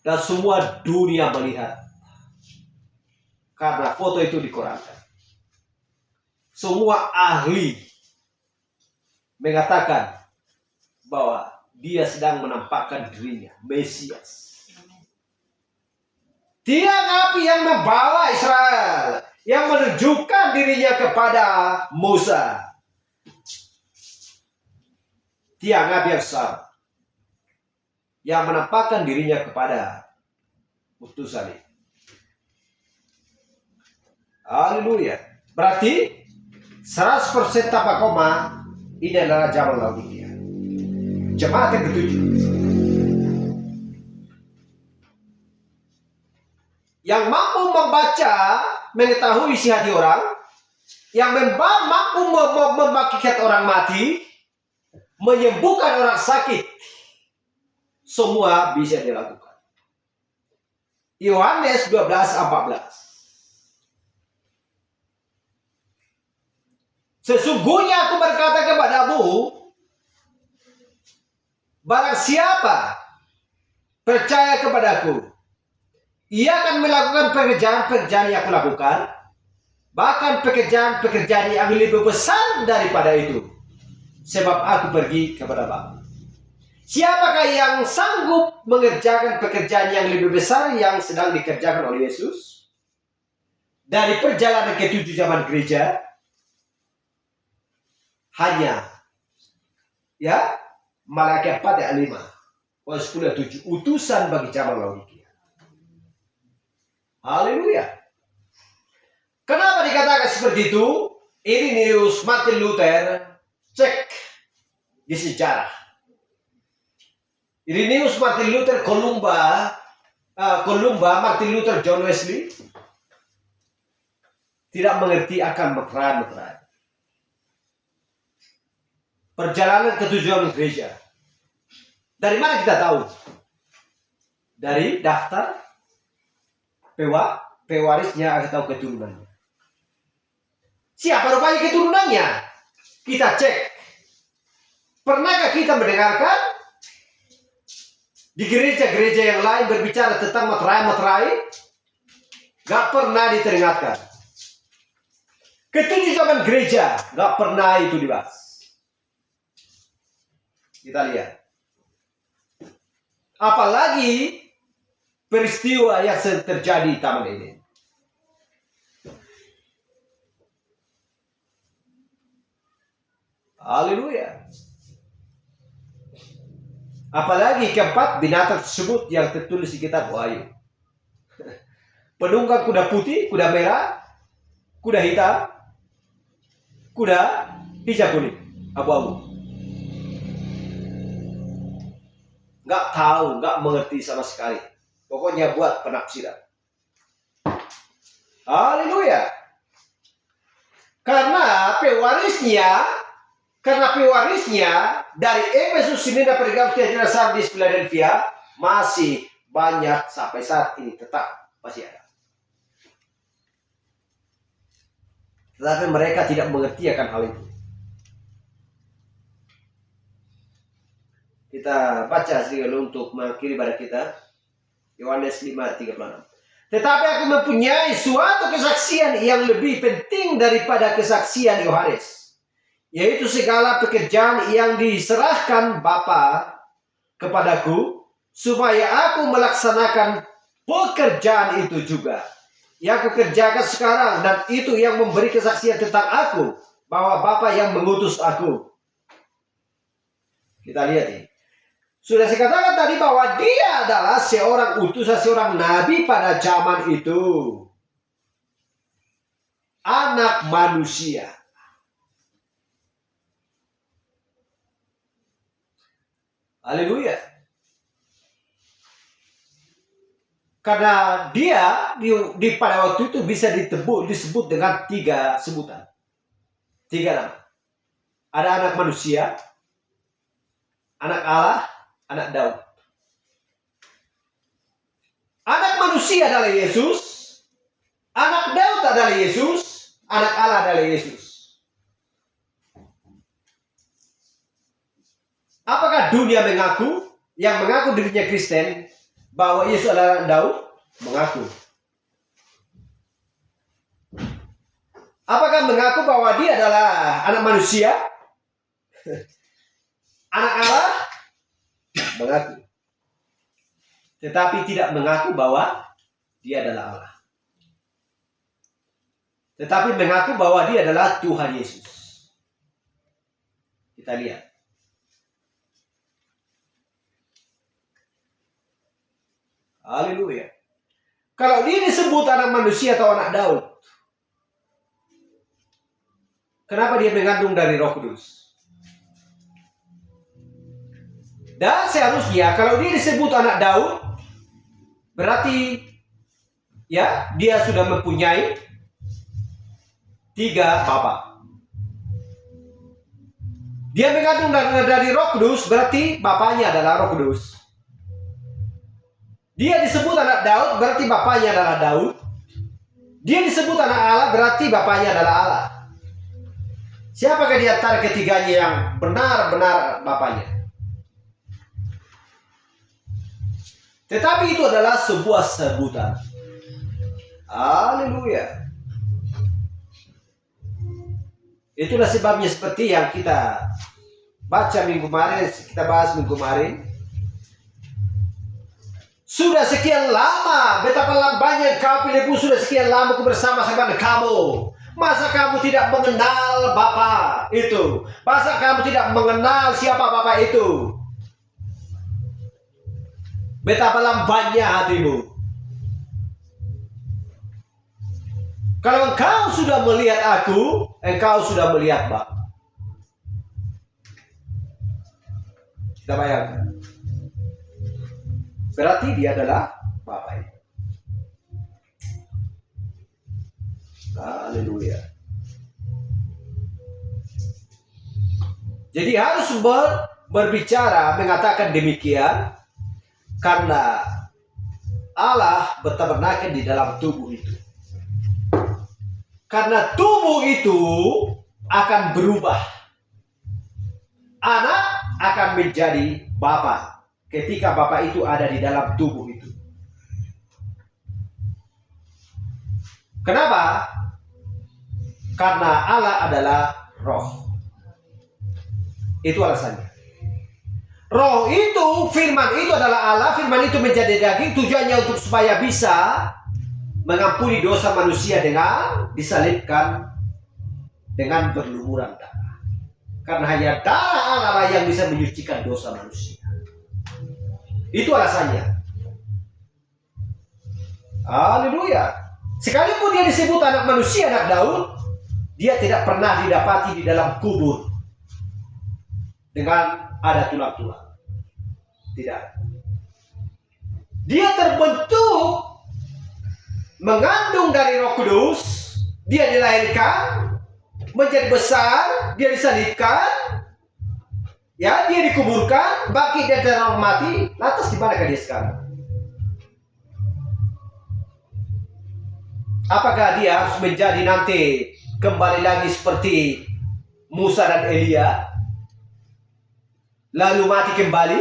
Dan semua dunia melihat. Karena foto itu dikorankan. Semua ahli mengatakan bahwa dia sedang menampakkan dirinya, Mesias. Tiang api yang membawa Israel, yang menunjukkan dirinya kepada Musa. Tiang api yang besar, yang menampakkan dirinya kepada utusan itu. Haleluya. Berarti 100% tanpa koma ini adalah zaman Laodikia. Jemaat yang ketujuh. Yang mampu membaca, mengetahui isi hati orang, yang mampu membangkitkan orang mati, menyembuhkan orang sakit, semua bisa dilakukan. Yohanes 12:14. Sesungguhnya aku berkata kepadamu, barang siapa percaya kepadaku, ia akan melakukan pekerjaan-pekerjaan yang aku lakukan, bahkan pekerjaan-pekerjaan yang lebih besar daripada itu, sebab aku pergi kepada Bapa. Siapakah yang sanggup mengerjakan pekerjaan yang lebih besar yang sedang dikerjakan oleh Yesus? Dari perjalanan ke-7 zaman gereja, hanya Malaki 4 ayat 5, 10 ayat 7, utusan bagi zaman Laodikia. Haleluya. Kenapa dikatakan seperti itu? Irenaeus Martin Luther, cek di sejarah. Irenaeus Martin Luther Columba, Martin Luther John Wesley tidak mengerti akan meteran. Perjalanan ke-7 gereja. Dari mana kita tahu? Dari daftar pewarisnya atau keturunannya. Siapa rupanya keturunannya? Kita cek. Pernahkah kita mendengarkan di gereja-gereja yang lain berbicara tentang materai? Gak pernah diteringatkan. Ke-7 zaman gereja, gak pernah itu dibahas. Kita lihat. Apalagi peristiwa yang terjadi di Taman Eden. Haleluya. Apalagi keempat binatang tersebut yang tertulis di kitab Wahyu. Penunggang kuda putih, kuda merah, kuda hitam, kuda hijau kuning, abu-abu. Nggak tahu, nggak mengerti sama sekali. Pokoknya buat penafsiran. Haleluya. Karena pewarisnya dari Efesus, Smyrna, Pergamos, Tiatira, Sardis, Philadelphia masih banyak sampai saat ini, tetap masih ada. Tetapi mereka tidak mengerti akan hal itu. Kita baca sedikit untuk mengakhiri pada kita. Yohanes 5:36. Tetapi aku mempunyai suatu kesaksian yang lebih penting daripada kesaksian Yohanes, yaitu segala pekerjaan yang diserahkan Bapa kepadaku, supaya aku melaksanakan pekerjaan itu juga yang aku kerjakan sekarang, dan itu yang memberi kesaksian tentang aku, bahwa Bapa yang mengutus aku. Kita lihat ini. Sudah saya katakan tadi bahwa dia adalah seorang utusan, seorang nabi pada zaman itu. Anak manusia. Haleluya. Karena dia pada waktu itu bisa disebut dengan 3 sebutan. 3 nama. Ada anak manusia, anak Allah, anak Daud. Anak manusia adalah Yesus, anak Daud adalah Yesus, anak Allah adalah Yesus. Apakah dunia yang mengaku dirinya Kristen, bahwa Yesus adalah anak Daud? Mengaku. Apakah mengaku bahwa dia adalah anak manusia? Anak Allah? Mengaku. Tetapi tidak mengaku bahwa dia adalah Allah. Tetapi mengaku bahwa dia adalah Tuhan Yesus. Kita lihat. Haleluya. Kalau dia disebut anak manusia atau anak Daud, kenapa dia mengandung dari Roh Kudus? Dan seharusnya kalau dia disebut anak Daud, berarti dia sudah mempunyai 3 tiga Bapa. Dia mengandung dari Roh Kudus, berarti bapaknya adalah Roh Kudus. Dia disebut anak Daud, berarti bapaknya adalah Daud. Dia disebut anak Allah, berarti bapaknya adalah Allah. Siapakah di antara ketiganya yang benar-benar bapaknya? Tetapi itu adalah sebuah sebutan. Haleluya. Itulah sebabnya seperti yang kita baca minggu kemarin, kita bahas minggu kemarin. Sudah sekian lama, betapa lamanya kau pilihku, sudah sekian lama aku bersama-sama dengan kamu. Masa kamu tidak mengenal Bapa itu? Masa kamu tidak mengenal siapa Bapa itu? Betapa lambannya hatimu. Kalau engkau sudah melihat aku, engkau sudah melihat Bapa. Kita bayangkan. Berarti dia adalah Bapa itu. Haleluya. Jadi harus berbicara, mengatakan demikian, karena Allah bertabernakel di dalam tubuh itu. Karena tubuh itu akan berubah. Anak akan menjadi Bapa ketika Bapa itu ada di dalam tubuh itu. Kenapa? Karena Allah adalah roh. Itu alasannya. Roh itu, firman itu adalah Allah, firman itu menjadi daging, tujuannya untuk supaya bisa mengampuni dosa manusia dengan disalibkan dengan berlumuran darah. Karena hanya darah Allah yang bisa menyucikan dosa manusia. Itu alasannya. Haleluya. Sekalipun dia disebut anak manusia, anak Daud, dia tidak pernah didapati di dalam kubur dengan ada tulang-tulang. Tidak. Dia terbentuk mengandung dari Roh Kudus, dia dilahirkan, menjadi besar, dia disalibkan, ya, dia dikuburkan, bangkit dari orang mati. Lantas di manakah dia sekarang? Apakah dia harus menjadi nanti kembali lagi seperti Musa dan Elia, lalu mati kembali?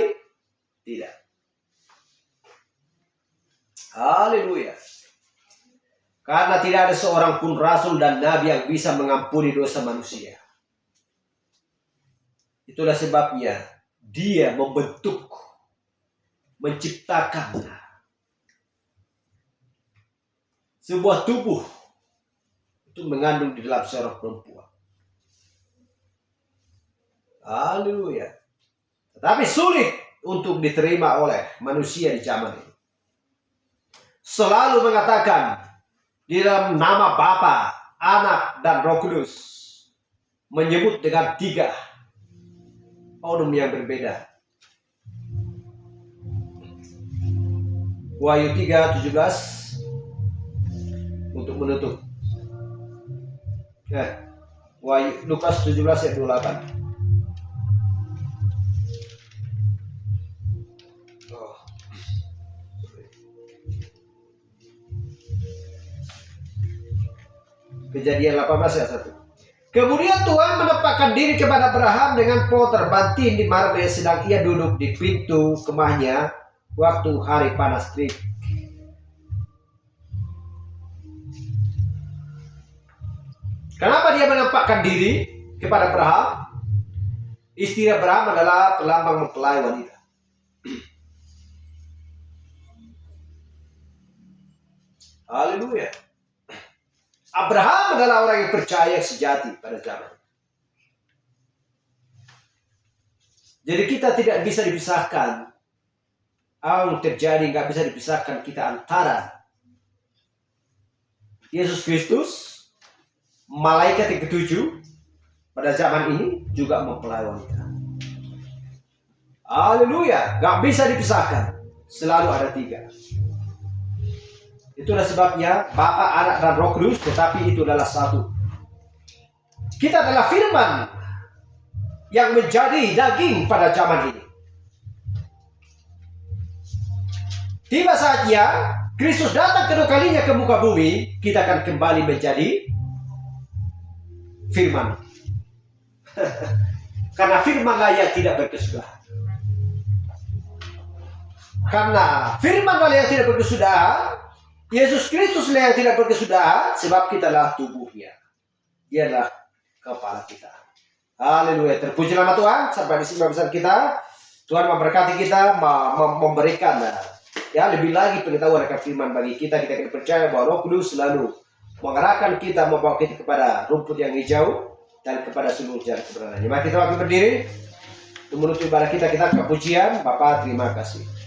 Tidak. Haleluya. Karena tidak ada seorang pun rasul dan nabi yang bisa mengampuni dosa manusia. Itulah sebabnya dia membentuk, menciptakan sebuah tubuh itu mengandung di dalam seorang perempuan. Haleluya. Tetapi sulit untuk diterima oleh manusia di zaman ini. Selalu mengatakan di dalam nama Bapa, Anak, dan Roh Kudus, menyebut dengan tiga onum yang berbeda. Wahyu 3:17 untuk menutup. Wahyu Lukas 17 ayat 28. Kejadian 18 ayat 1. Kemudian Tuhan menempatkan diri kepada Abraham dengan pohon terbanting di Mamre sedang ia duduk di pintu kemahnya waktu hari panas terik. Kenapa dia menampakkan diri kepada Abraham? Istri Abraham adalah pelambang mempelai wanita. Haleluya. Abraham adalah orang yang percaya sejati pada zaman. Jadi kita tidak bisa dipisahkan. Apa yang terjadi nggak bisa dipisahkan kita antara Yesus Kristus, malaikat yang ketujuh pada zaman ini juga mempelai wanita. Haleluya, nggak bisa dipisahkan. Selalu ada tiga. Itulah sebabnya Bapa, Anak, dan Roh Kudus, tetapi itu adalah satu. Kita adalah firman yang menjadi daging pada zaman ini. Tiba saatnya Kristus datang kedua kalinya ke muka bumi, kita akan kembali menjadi firman. Karena firmanlah yang tidak berkesudahan. Karena firmanlah yang tidak berkesudahan, Yesus Kristuslah yang tidak berkesudahan, sebab kita adalah tubuhnya. Dia adalah kepala kita. Haleluya. Terpuji nama Tuhan. Sampai di sini pembahasan kita. Tuhan memberkati kita, memberikan ya lebih lagi pengetahuan akan firman bagi kita. Kita akan percaya bahwa Roh Kudus selalu mengarahkan kita, membawa kita kepada rumput yang hijau dan kepada seluruh jalan kebenaran. Mari kita berdiri untuk menutup ibadah kita. Kita pujian. Bapa, terima kasih.